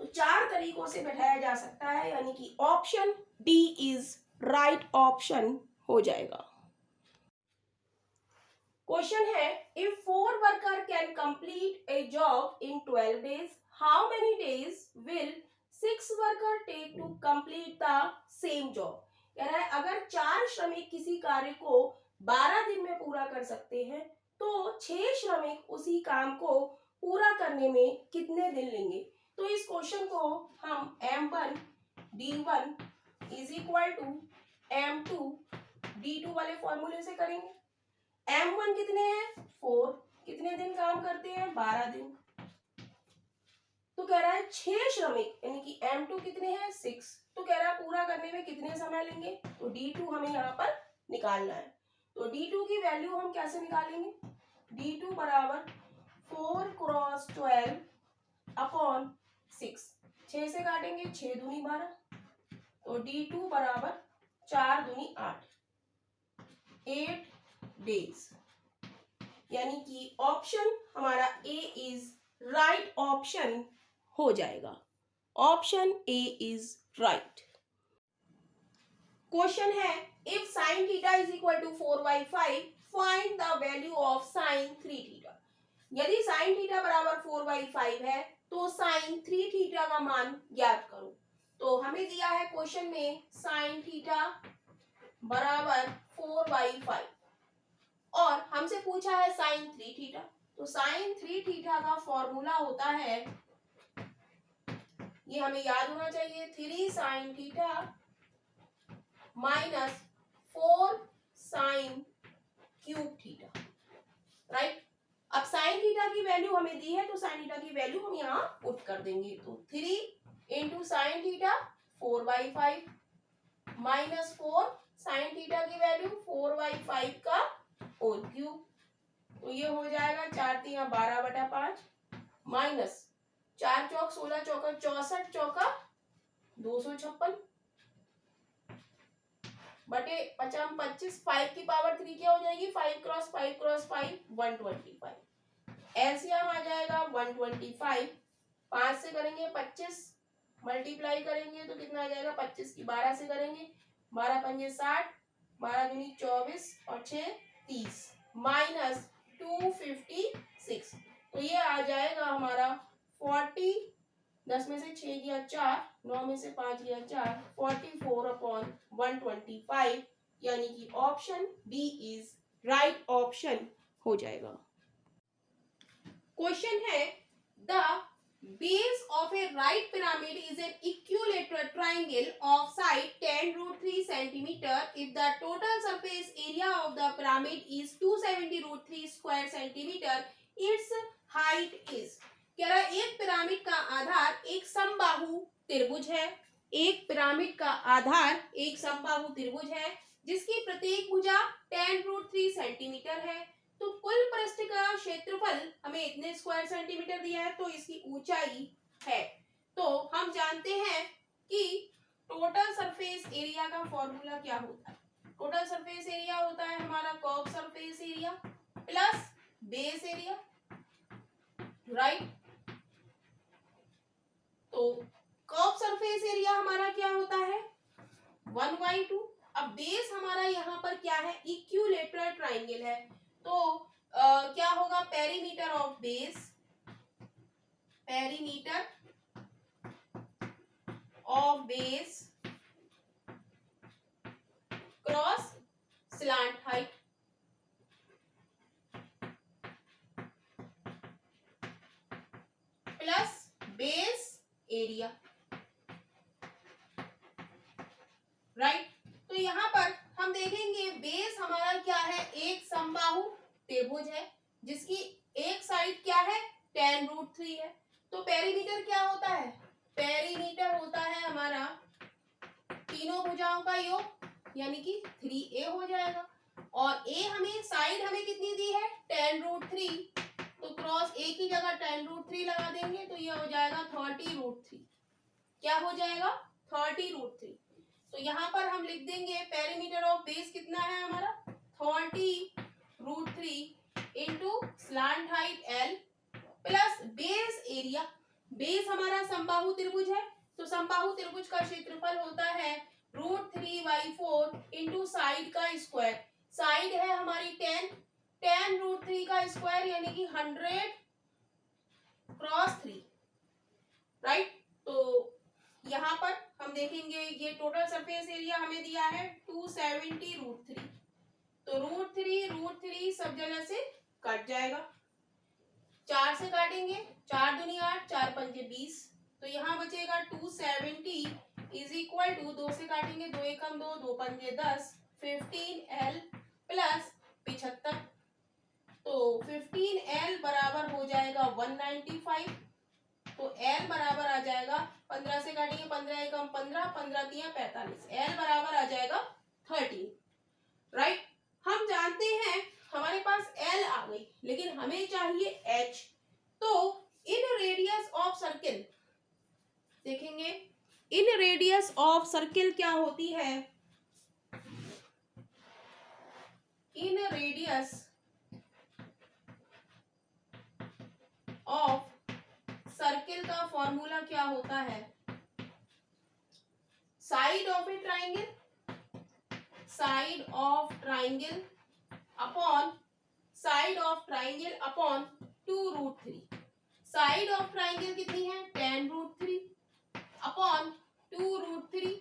[SPEAKER 1] तो 4 तरीकों से बैठाया जा सकता है, यानी कि option D is right option हो जाएगा। क्वेश्चन है if 4 worker can complete a job in 12 days, how many days will 6 worker take to complete the same job. कह रहा है अगर 4 श्रमिक किसी कार्य को 12 दिन में पूरा कर सकते हैं तो 6 श्रमिक उसी काम को पूरा करने में कितने दिन लेंगे। तो इस क्वेश्चन को हम M1 D1 is equal to M2 D2 वाले फॉर्मूले से करेंगे। M1 कितने हैं 4, कितने दिन काम करते हैं 12 दिन। तो कह रहा है 6 श्रमिक यानी कि M2 कितने हैं 6। तो कह रहा है पूरा करने में कितने समय लेंगे, तो D2 हमें यहाँ पर निकालना है। तो D2 की वैल्यू हम कैसे निकालेंगे, D2 बराबर 4 क्रॉस 12 अपॉन 6। 6 से काटेंगे 6 दूनी 12, तो D2 बराबर 4 दूनी 8 डेज, यानी कि ऑप्शन हमारा ए इज राइट ऑप्शन हो जाएगा। Option A is right. Question है if sine theta is equal to 4/5 find the value of sine 3 theta. यदि साइन थीटा बराबर 4/5 है तो साइन 3 थीटा का मान ज्ञात करो। तो हमें दिया है क्वेश्चन में साइन थीटा बराबर 4/5 और हमसे पूछा है साइन 3 थीटा। तो साइन 3 थीटा का फॉर्मूला होता है, ये हमें याद होना चाहिए, 3 sine theta minus 4 sine cube theta, right. अब साइन थीटा की वैल्यू हमें दी है तो साइन थीटा की वैल्यू हम यहाँ पुट कर देंगे। तो 3 into sine theta 4/5 minus 4 sine theta की वैल्यू 4/5 का होल क्यूब। तो ये हो जाएगा 4 × 12/5 माइनस 4 चौक 16 चौका 64 चौका 256 बटे 50 25 5 की पावर 3 क्या हो जाएगी 5 क्रॉस 5 क्रॉस 5 125। एलसीएम आ जाएगा 125। 5 से करेंगे 25 मल्टीप्लाई करेंगे तो कितना आ जाएगा 25 की 12 से करेंगे 12 पंजे 60 12 दूनी 24 और 6 30 माइनस 256। तो ये आ जाएगा हमारा 40 10 में से 6 गया 4, 9 में से 5 गया 4, 44/125, यानी कि option B is right option हो जाएगा। क्वेश्चन है, the base of a right pyramid is an equilateral triangle of side 10√3 centimeter if the total surface area of the pyramid is 270√3 square centimeter, its height is। कह रहा है एक pyramid का आधार एक समबाहु त्रिभुज है, एक पिरामिड का आधार एक समबाहु त्रिभुज है जिसकी प्रत्येक भुजा 10√3 सेंटीमीटर है। तो कुल पृष्ठ का क्षेत्रफल हमें इतने स्क्वायर सेंटीमीटर दिया है, तो इसकी ऊंचाई है। तो हम जानते हैं कि टोटल सरफेस एरिया का फॉर्मूला क्या होता है। टोटल सरफेस एरिया होता है हमारा curve surface area plus base area, right. तो कर्व सरफेस एरिया हमारा क्या होता है 1/2। अब बेस हमारा यहाँ पर क्या है, इक्विलेटरल ट्राइंगल है, तो क्या होगा, perimeter of base, perimeter of base cross slant height, plus base area, right. तो यहाँ पर हम देखेंगे बेस हमारा क्या है, एक समबाहु त्रिभुज है जिसकी एक साइड क्या है 10√3 है। तो पेरीमीटर क्या होता है, पेरीमीटर होता है हमारा तीनों भुजाओं का योग यानी कि 3a हो जाएगा, और a हमें साइड हमें कितनी दी है 10√3, तो क्रॉस a की जगह 10√3 लगा देंगे तो ये हो जाएगा 30√3। क्या हो जाएगा 30√3। तो यहाँ पर हम लिख देंगे पेरीमीटर ऑफ बेस कितना है हमारा 30√3 into slant height l plus base area. Base हमारा समबाहु त्रिभुज है, तो समबाहु त्रिभुज का क्षेत्रफल होता है √3/4 इंटू साइड का स्क्वायर। साइड है हमारी 10 का स्क्वायर यानी कि 100 क्रॉस 3, राइट। तो यहाँ पर हम देखेंगे ये टोटल सरफेस एरिया हमें दिया है 270√3, तो √3 सब जगह से कट जाएगा, 4 से काटेंगे, 4 दूनी 8, 4 पंजे 20, तो यहाँ बचेगा 270 इज इक्वल टू 2 से काटेंगे 2 एकम 2, 2 पंजे 10, 15l प्लस 75, तो 15l बराबर हो जाएगा 195, तो l बराबर आ जाएगा 15 से काटेंगे 15 एकम 15, 15 तिया 45, l बराबर आ जाएगा 13, राइट। हम जानते हैं हमारे पास l आ गई, लेकिन हमें चाहिए h। तो इन रेडियस ऑफ सर्किल देखेंगे, इन रेडियस ऑफ सर्किल क्या होती है, इन रेडियस ऑफ सर्किल का फॉर्मूला क्या होता है, side of A triangle, side of triangle upon side of triangle upon 2√3। Side of triangle कितनी है 10√3 अपॉन 2√3,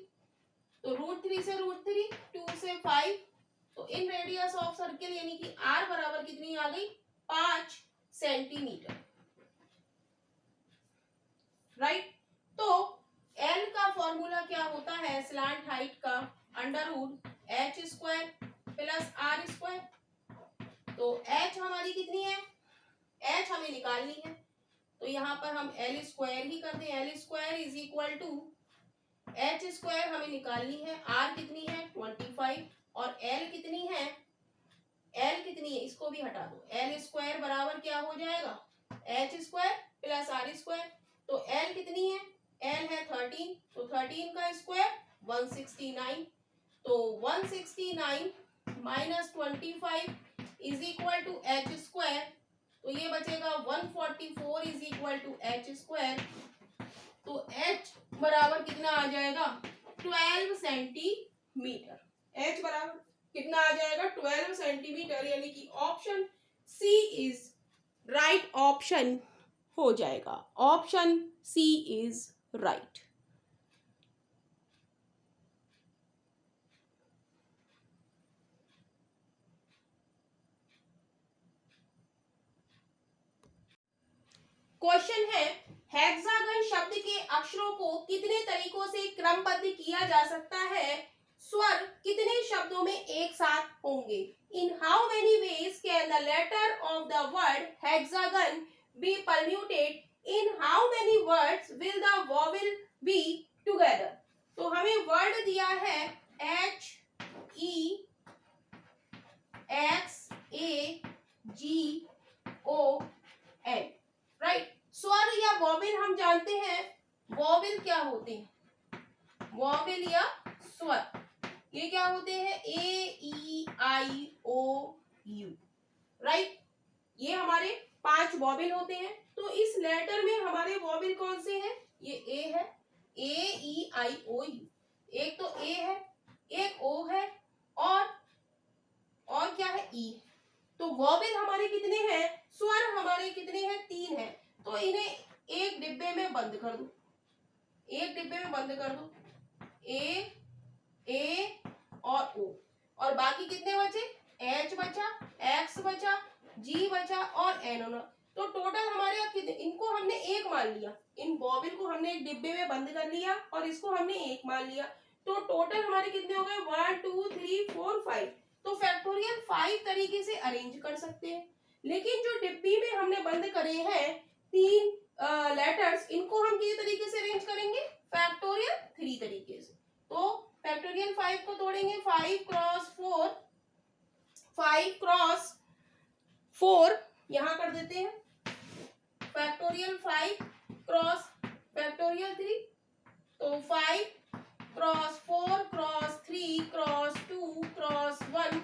[SPEAKER 1] तो √3 से √3, 2 से 5, तो इन रेडियस ऑफ सर्किल यानी कि r बराबर कितनी आ गई 5 सेंटीमीटर, राइट। तो l का फॉर्मूला क्या होता है स्लांट हाइट का √h² प्लस r², तो h हमारी कितनी है, h हमें निकालनी है, तो यहाँ पर हम l² ही कर दें, l² is equal to h² हमें निकालनी है, r कितनी है 25 और l कितनी है, l कितनी है इसको भी हटा दो, l² बराबर क्या हो जाएगा h² प्लस r², तो l कितनी है, l है 13, तो 13 का स्क्वायर 169, तो 169 minus 25 is equal to h², तो ये बचेगा 144 इज इक्वल टू h², तो h बराबर कितना आ जाएगा 12 सेंटीमीटर, h बराबर कितना आ जाएगा 12 सेंटीमीटर, यानी कि option C is right option हो जाएगा, option C is right. Question है हेक्सागन शब्द के अक्षरों को कितने तरीकों से क्रमबद्ध किया जा सकता है? स्वर कितने शब्दों में एक साथ होंगे? In how many ways can the letter of the word hexagon be permuted? In how many words will the vowel be together? तो हमें वर्ड दिया है H E X A G O N, right. स्वर या vowel हम जानते हैं. Vowel क्या होते हैं? वॉवेल या स्वर ये क्या होते हैं? ए ई आई ओ यू, राइट. ये हमारे 5 वॉवेल होते हैं. तो इस लेटर में हमारे वॉवेल कौन से हैं? ये ए है, ए ई आई ओ यू. एक तो ए है, एक ओ है, और क्या है? ई. तो वॉवेल हमारे कितने हैं? स्वर हमारे कितने हैं? 3 हैं. तो इन्हें एक डिब्बे में बंद कर दो. एक डिब्बे में बंद कर दो. ए और ओ. और बाकी कितने बचे? एच बचा, एक्स बचा, जी बचा और एन होना. तो टोटल हमारे इनको हमने एक मान लिया. इन वॉवेल को हमने एक डिब्बे में बंद कर लिया और इसको हमने एक मान लिया. तो टोटल हमारे कितने हो गए? 1 2 3 4 5. तो फैक्टोरियल 5 तरीके से अरेंज कर सकते हैं. लेकिन जो डिब्बी में हमने बंद करे हैं 3 लेटर्स, इनको हम किस तरीके से अरेंज करेंगे? फैक्टोरियल 3 तरीके से. तो फैक्टोरियल 5 को तोड़ेंगे. 5 क्रॉस 4, 5 क्रॉस 4 यहां कर देते हैं. Factorial 5 cross factorial 3. तो 5 cross 4 cross 3 cross 2 cross 1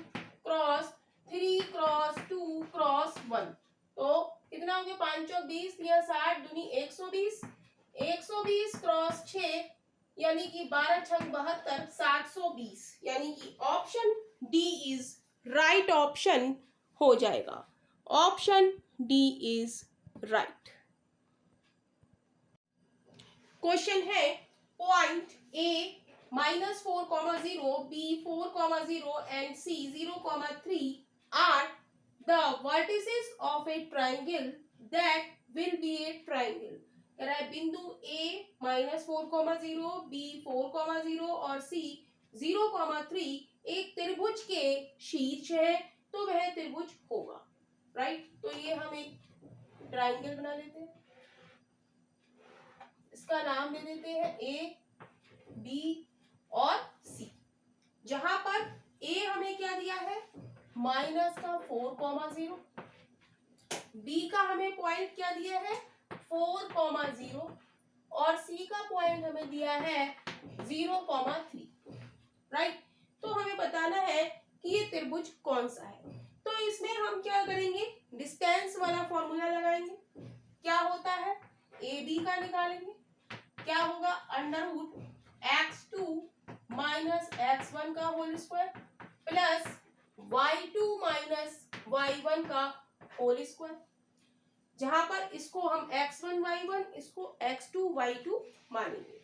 [SPEAKER 1] cross 3 cross 2 cross 1. तो कितना हो गया? 5 चौक 20 या 60 दूनी 120. 120 क्रॉस 6 यानी कि 12 छक 72, 720. यानी कि option D is right option हो जाएगा. Option D is right. Question है point A -4,0, B 4,0 and C 0,3 are the vertices of a triangle that will be a triangle. कह रहा है बिंदु A -4,0, B 4,0 और C 0,3 एक त्रिभुज के शीर्ष है, तो वह त्रिभुज होगा, राइट. तो ये हम एक ट्राइंगल बना लेते हैं. इसका नाम दे देते हैं A, B और C. जहां पर A हमें क्या दिया है? -4,0. B का हमें पॉइंट क्या दिया है? 4,0 और C का पॉइंट हमें दिया है 0,3, राइट. तो हमें बताना है कि ये त्रिभुज कौन सा है. तो इसमें हम क्या करेंगे? डिस्टेंस वाला फॉर्मूला लगाएंगे. क्या होता है? AB का निकालेंगे. क्या होगा? √x2 - x1 का whole square plus y2 - y1 का होल स्क्वायर. जहां पर इसको हम x1 y1 इसको x2 y2 मानेंगे.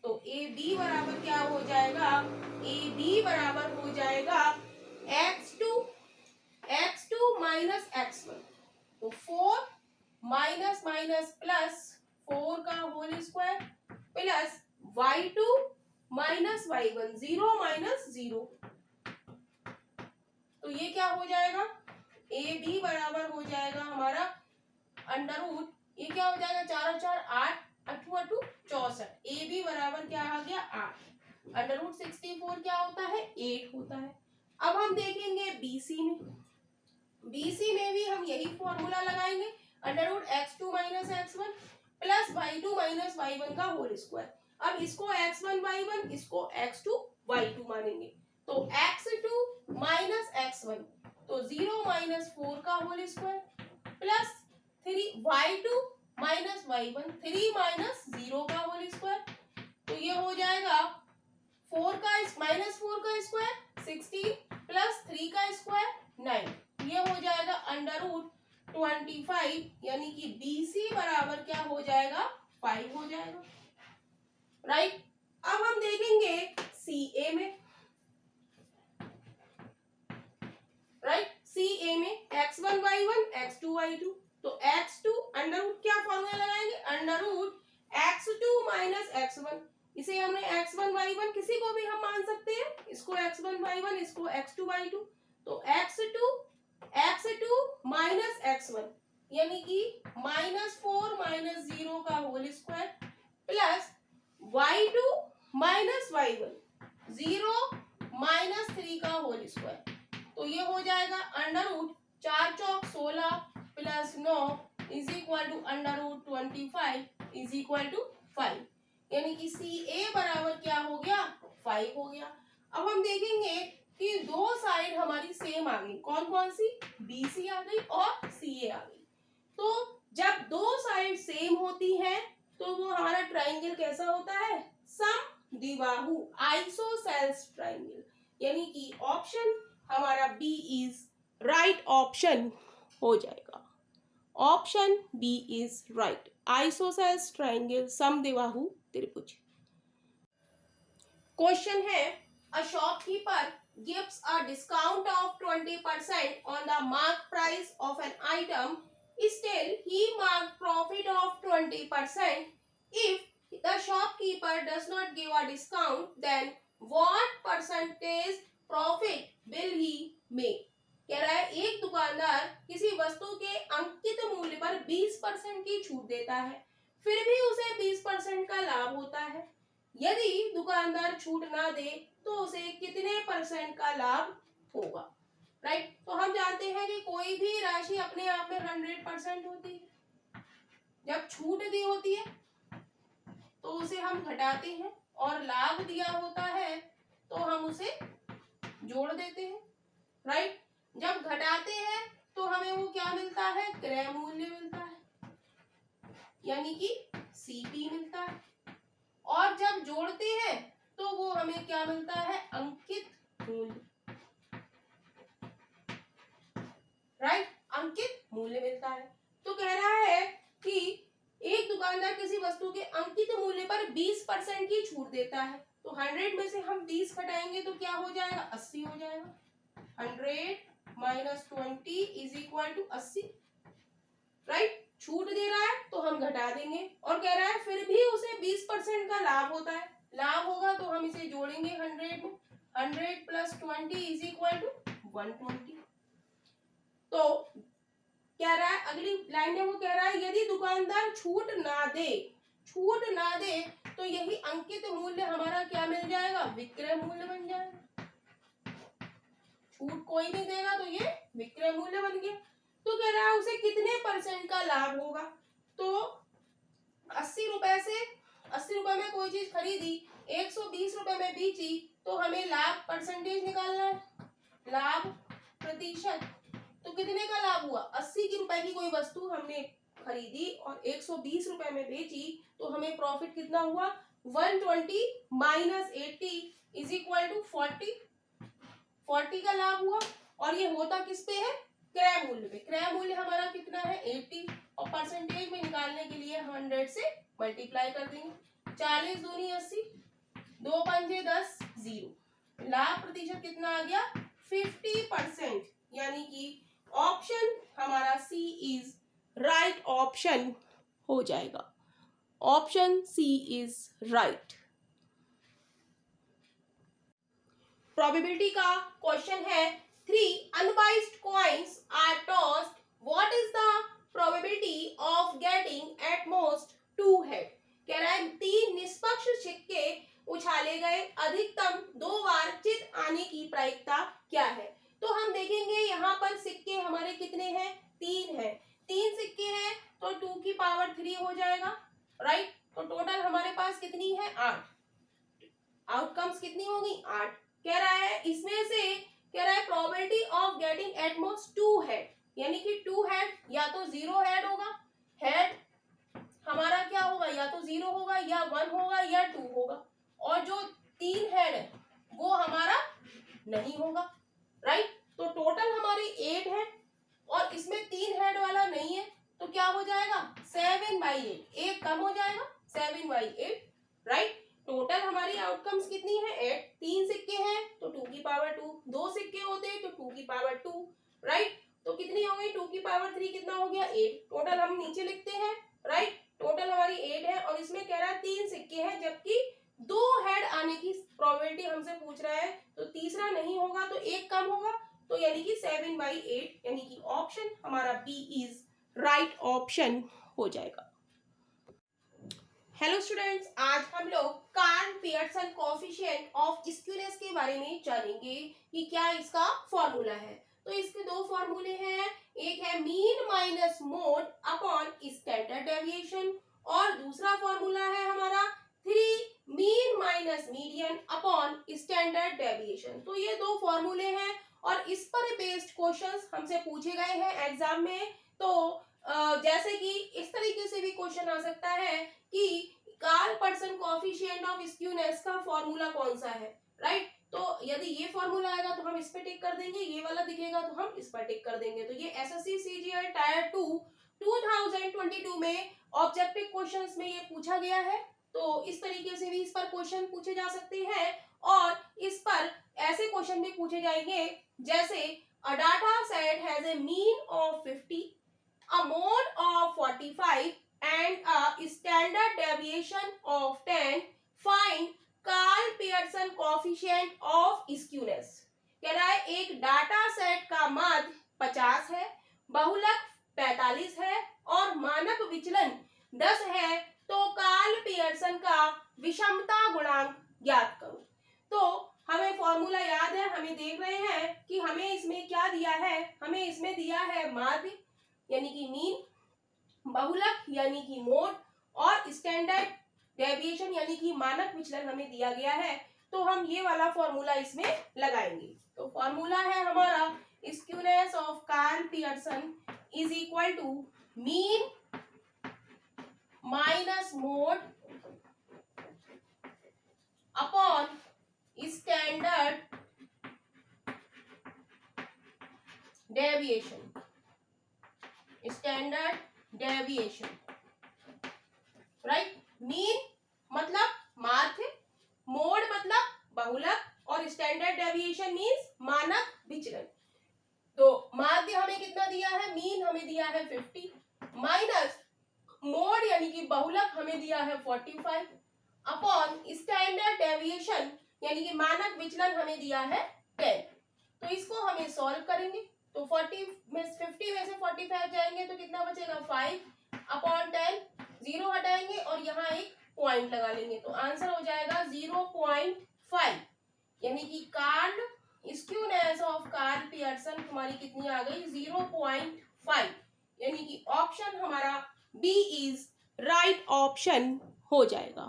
[SPEAKER 1] तो AB बराबर क्या हो जाएगा? AB बराबर हो जाएगा x2 - x1. तो 4 माइनस प्लस 4 का whole square plus y2 - y1 0 - 0. तो ये क्या हो जाएगा? AB बराबर हो जाएगा हमारा √ ये क्या हो जाएगा? 4 और 4 8, 8 × 64. AB बराबर क्या आ गया? 8. √64 क्या होता है? 8 होता है. अब हम देखेंगे BC में. BC में भी हम यही फॉर्मूला लगाएंगे. √x2 - x1 plus y2 - y1 का होल स्क्वायर. अब इसको x1 y1 इसको x2 y2 मानेंगे. तो x2 - x1 तो 0 - 4 का whole square plus 3 y2 - y1 3 - 0 का होल स्क्वायर. तो ये हो जाएगा 4 का स्क्वायर 16 प्लस 3 का स्क्वायर 9. ये हो जाएगा √25 यानी कि BC बराबर क्या हो जाएगा? 5 हो जाएगा, राइट। अब हम देखेंगे CA में, राइट। CA में x1 y1 x2 y2, तो x2 अंडर रूट, क्या फॉर्मूला लगाएंगे, under root x2 minus x1, इसे हमने x1 y1 किसी को भी हम मान सकते हैं, इसको x1 y1 इसको x2 y2, तो x2 माइनस x1 यानी कि -4 माइनस 0 का whole square plus y2 minus y1 0 minus 3 का होल स्क्वायर, तो ये हो जाएगा अंडर रूट 4 चौक 16 plus 9 is equal to under root 25 is equal to 5, यानी कि CA बराबर क्या हो गया, 5 हो गया। अब हम देखेंगे कि दो साइड हमारी सेम आ गई, कौन कौन सी, BC आ गई और CA आ गई। तो जब दो साइड सेम होती हैं तो वो हमारा ट्राइंगल कैसा होता है, समद्विबाहु, आइसोसेल्स ट्राइंगल, यानी कि ऑप्शन हमारा B इज राइट ऑप्शन हो जाएगा, option B is right, isosceles triangle, समद्विबाहु त्रिभुज। क्वेश्चन है, a shopkeeper gives a discount of 20% on the mark price of an item, still he marked profit of 20%. If the shopkeeper does not give a discount, then what percentage profit will he make? कह रहा है एक दुकानदार किसी वस्तु के अंकित मूल्य पर 20% की छूट देता है, फिर भी उसे 20% का लाभ होता है। यदि दुकानदार छूट ना दे तो उसे कितने % का लाभ होगा, राइट। तो हम जानते हैं कि कोई भी राशि अपने आप में 100% होती है, जब छूट दी होती है तो उसे हम घटाते हैं, और लाभ दिया होता है तो हम उसे जोड़ देते हैं, राइट। जब घटाते हैं तो हमें वो क्या मिलता है, क्रय मूल्य मिलता है, यानी कि CP मिलता है, और जब जोड़ते हैं तो वो हमें क्या मिलता है, अंकित मूल्य, राइट, अंकित मूल्य मिलता है। तो कह रहा है कि एक दुकानदार किसी वस्तु के अंकित मूल्य पर 20% की छूट देता है, तो 100 में से हम 20 घटाएंगे तो क्या हो जाएगा, 80 हो जाएगा, 100 minus 20 is equal to 80, right. छूट दे रहा है तो हम घटा देंगे, और कह रहा है फिर भी उसे 20% का लाभ होता है, लाभ होगा तो हम इसे जोड़ेंगे 100 में, 100 प्लस 20 इज इक्वल टू 120। तो कह रहा है, अगली लाइन में वो कह रहा है, यदि दुकानदार छूट ना दे तो यही अंकित मूल्य हमारा क्या मिल जाएगा, विक्रय मूल्य बन जाएगा। छूट कोई नहीं देगा तो ये विक्रय मूल्य बन गया। तो कह रहा है उसे कितने % का लाभ होगा, तो 80 रुपए में कोई चीज खरीदी, 120 रुपए में बेची, तो हमें लाभ परसेंटेज निकालना है, लाभ प्रतिशत। तो कितने का लाभ हुआ, 80 की रुपए की कोई वस्तु हमने खरीदी और 120 रुपए में बेची, तो हमें प्रॉफिट कितना हुआ, 120 माइनस 80 इज इक्वल टू 40 का लाभ हुआ। और ये होता किस पे है, क्रय मूल्य पे। क्रय मूल्य हमारा कितना है, 80, और परसेंटेज में निकालने के लिए 100 से मल्टीप्लाई कर देंगे, 40 दूनी 80, 2 पंजे 10, 0, लाभ प्रतिशत कितना आ गया, 50%, यानी कि ऑप्शन हमारा C इज राइट ऑप्शन हो जाएगा, option C is right. Probability का क्वेश्चन है, 3 unbiased coins are tossed, what is the probability of getting at most 2 head? कह रहा है 3 निष्पक्ष सिक्के उछाले गए, अधिकतम 2 बार चित आने की प्रायिकता क्या है। तो हम देखेंगे यहाँ पर सिक्के हमारे कितने हैं, 3 हैं, 3 सिक्के हैं तो 2 की पावर 3 हो जाएगा, राइट। तो टोटल हमारे पास कितनी है, 8, आउटकम्स कितनी होगी, 8। कह रहा है इसमें से, कह रहा है probability of getting at most 2 head, यानी कि 2 हेड या तो 0 हेड होगा, हेड हमारा क्या होगा, या तो 0 होगा या 1 होगा या 2 होगा, और जो 3 हेड है वो हमारा नहीं होगा, राइट। तो टोटल हमारी 8 है और इसमें 3 हेड वाला नहीं है, तो क्या हो जाएगा 7/8, एक कम हो जाएगा 7/8, राइट। टोटल हमारी आउटकम्स कितनी है 8, 3 सिक्के हैं तो 2 की पावर 2, 2 सिक्के होते तो 2 की पावर 2, राइट। तो कितनी हो गई 2 की पावर 3, कितना हो गया 8। टोटल हम नीचे लिखते हैं, राइट। टोटल हमारी 8 है और इसमें कह रहा है 3 सिक्के हैं, जबकि 2 हेड आने की प्रोबेबिलिटी हमसे पूछ रहा है, तो तीसरा नहीं होगा तो एक कम होगा, तो यानी कि 7/8, यानी कि ऑप्शन हमारा बी इज राइट ऑप्शन हो जाएगा। हेलो स्टूडेंट्स, आज हम लोग Karl Pearson coefficient of skewness के बारे में जानेंगे कि क्या इसका फॉर्मूला है। तो इसके दो फॉर्मूले हैं, एक है mean minus mode upon standard deviation और दूसरा फॉर्मूला है हमारा 3 mean minus median upon standard deviation. तो ये दो फॉर्मूले हैं और इस पर बेस्ड क्वेश्चंस हमसे पूछे गए हैं एग्जाम में। तो जैसे कि इस तरीके से भी क्वेश्चन आ सकता है कि Karl Pearson coefficient of skewness का फॉर्मूला कौन सा है, राइट। तो यदि ये फॉर्मूला आएगा तो हम इस पे टिक कर देंगे, ये वाला दिखेगा तो हम इस पर टिक कर देंगे। तो ये एसएससी सीजीएल टायर 2 2022 में ऑब्जेक्टिव क्वेश्चंस में ये पूछा गया है। तो इस तरीके से भी इस पर क्वेश्चन पूछे जा सकते हैं और इस पर ऐसे क्वेश्चन भी पूछे जाएंगे जैसे अ data set has a mean of 50, a mode of 45 and a standard deviation of 10. Find Karl Pearson coefficient of skewness. कह रहा है एक डाटा सेट का माध्य 50 है, बहुलक 45 है और मानक विचलन 10 है, तो कार्ल पियर्सन का विषमता गुणांक ज्ञात करो। तो हमें फॉर्मूला याद है, हमें देख रहे हैं कि हमें इसमें क्या दिया है, हमें इसमें दिया है माध्य यानी कि मीन, बहुलक यानी कि मोड और स्टैंडर्ड डेविएशन यानी कि मानक विचलन हमें दिया गया है। तो हम ये वाला फॉर्मूला इसमें लगाएंगे। तो फॉर्मूला है हमारा skewness of Karl Pearson is equal to mean minus mode upon standard deviation, standard deviation, right. Mean मतलब माध्य, मोड मतलब बहुलक और स्टैंडर्ड डेविएशन मींस मानक विचलन। तो माध्य हमें कितना दिया है, मीन हमें दिया है 50, माइनस मोड यानी कि बहुलक हमें दिया है 45 अपॉन स्टैंडर्ड डेविएशन यानी कि मानक विचलन हमें दिया है 10। तो इसको हमें सॉल्व करेंगे। तो 50 में 45 जाएंगे तो कितना बचेगा 5 अपॉन 10, 0 हटाएंगे और यहाँ एक पॉइंट लगा लेंगे तो आंसर हो जाएगा 0.5, यानी कि Karl skewness of Karl Pearson हमारी कितनी आ गई 0.5, यानी कि ऑप्शन हमारा बी इज राइट ऑप्शन हो जाएगा।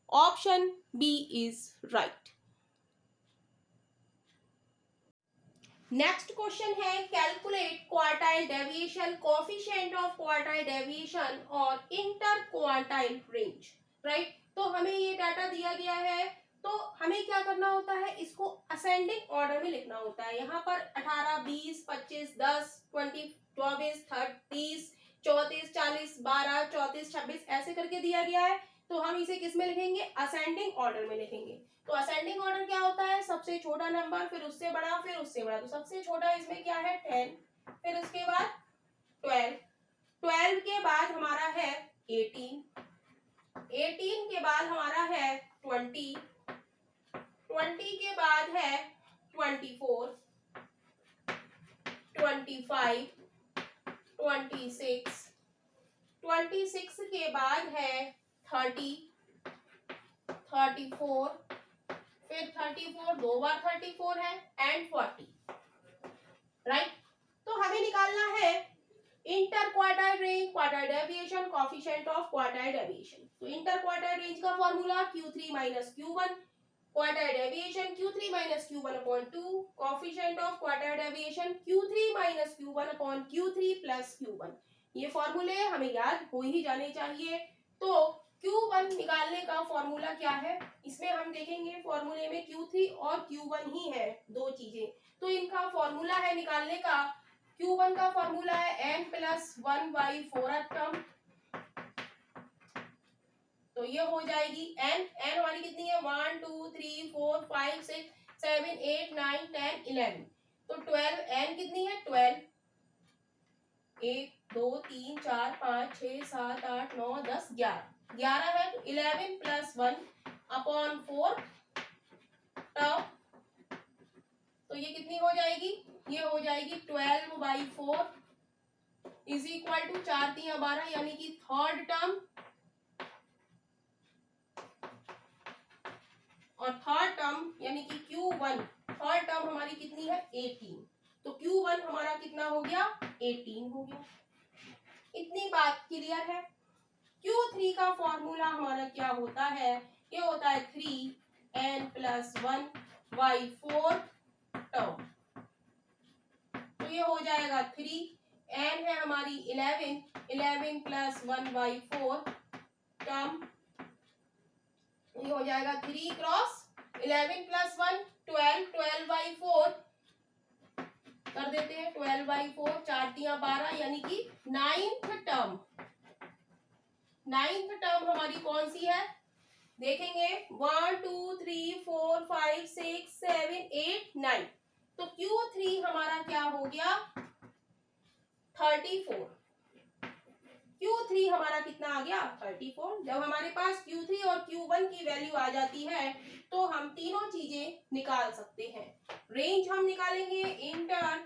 [SPEAKER 1] Option B is right. Next question है calculate quartile deviation, coefficient of quartile deviation और इंटर क्वार्टाइल रेंज, राइट। तो हमें ये डाटा दिया गया है, तो हमें क्या करना होता है, इसको असेंडिंग ऑर्डर में लिखना होता है। यहाँ पर 18, 20, 25, 10, 20, 24, 30, 34, 40, 12, 34, 26 ऐसे करके दिया गया है। तो हम इसे किस में लिखेंगे, असेंडिंग ऑर्डर में लिखेंगे। तो असेंडिंग ऑर्डर क्या होता है, सबसे छोटा नंबर फिर उससे बड़ा फिर उससे बड़ा। तो सबसे छोटा इसमें क्या है 10, फिर उसके बाद 12, 12 के बाद हमारा है 18, 18 के बाद हमारा है 20, 20 के बाद है 24, 25, 26, 26 के बाद है 30, 34, फिर 34 दो बार 34 है एंड 40, राइट। तो हमें निकालना है inter quartile range, quartile deviation, coefficient of quartile deviation. तो इंटर क्वार्टाइल रेंज का formula Q3 minus Q1, quartile deviation Q3 minus Q1 upon 2, coefficient of quartile deviation Q3 minus Q1 upon Q3 plus Q1। ये फॉर्मूले हमें याद हो ही जाने चाहिए। तो Q1 निकालने का फॉर्मूला क्या है, इसमें हम देखेंगे फॉर्मूले में Q3 और Q1 ही है, दो चीजें। तो इनका फॉर्मूला है निकालने का Q1 का फॉर्मूला है n+1/4 टर्म, तो ये हो जाएगी n हमारी कितनी है 1 2 3 4 5 6 7 8 9 10 11, तो 12 n कितनी है 12, 1 2 3 4 5 6 7 8 9 10 11 है, तो 11+1/4 टर्म, तो ये कितनी हो जाएगी, ये हो जाएगी 12/4 इज इक्वल टू 4 3 12, यानी कि थर्ड टर्म, और थर्ड टर्म यानी कि Q1 थर्ड टर्म हमारी कितनी है 18, तो Q1 हमारा कितना हो गया 18 हो गया। इतनी बात क्लियर है। Q3 का फॉर्मूला हमारा क्या होता है, ये होता है 3n+1/4 टर्म, तो ये हो जाएगा 3n है हमारी 11+1/4 टर्म, ये हो जाएगा 3 क्रॉस 11+1 12, 12/4 कर देते हैं, 12/4 4 3 12, यानी कि नाइन्थ टर्म हमारी कौन सी है, देखेंगे 1 2 3 4 5 6 7 8 9, तो Q3 हमारा क्या हो गया 34, Q3 हमारा कितना आ गया 34। जब हमारे पास Q3 और Q1 की वैल्यू आ जाती है तो हम तीनों चीजें निकाल सकते हैं। रेंज हम निकालेंगे, इंटर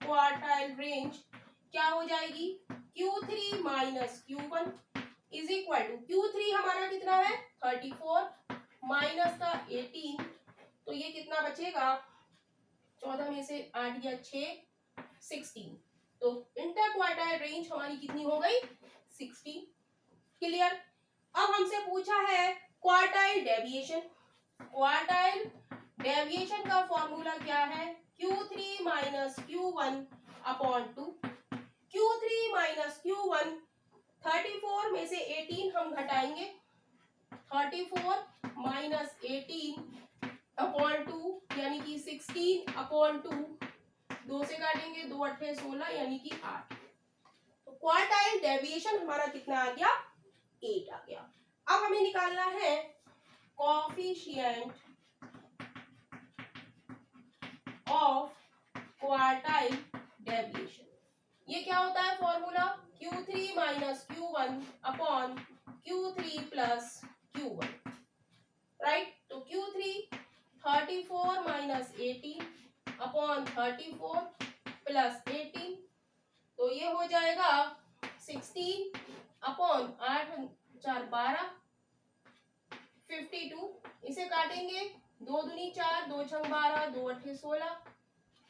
[SPEAKER 1] क्वार्टाइल रेंज क्या हो जाएगी Q3 minus Q1 is equal to Q3 हमारा कितना है 34 माइनस का 18, तो ये कितना बचेगा 14 में से 8 या 6 16, तो इंटर क्वार्टाइल रेंज हमारी कितनी हो गई 16। क्लियर। अब हमसे पूछा है क्वार्टाइल डेविएशन, क्वार्टाइल डेविएशन का फॉर्मूला क्या है Q3 minus Q1 upon 2, Q3 minus Q1 34 में से 18 हम घटाएंगे, 34 माइनस 18 अपॉन 2 यानी कि 16 अपॉन 2, 2 से काटेंगे 2 8 16 यानी कि 8, तो क्वार्टाइल डेविएशन हमारा कितना आ गया 8 आ गया। अब हमें निकालना है कोएफिशिएंट ऑफ क्वार्टाइल डेविएशन, ये क्या होता है formula Q3 minus Q1 upon Q3 plus Q1, right, तो Q3 34 माइनस 18 अपॉन 34 प्लस 18, तो ये हो जाएगा 16 अपॉन 8 4 12 52, इसे काटेंगे 2 दूनी 4 2 छंग 12 2 अट्ठे 16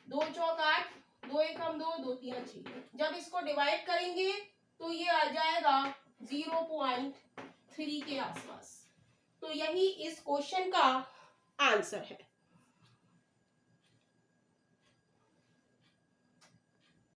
[SPEAKER 1] 2 चौक 8 2 एक हम 2 2 3 6, जब इसको डिवाइड करेंगे तो ये आ जाएगा 0.3 के आसपास, तो यही इस क्वेश्चन का आंसर है।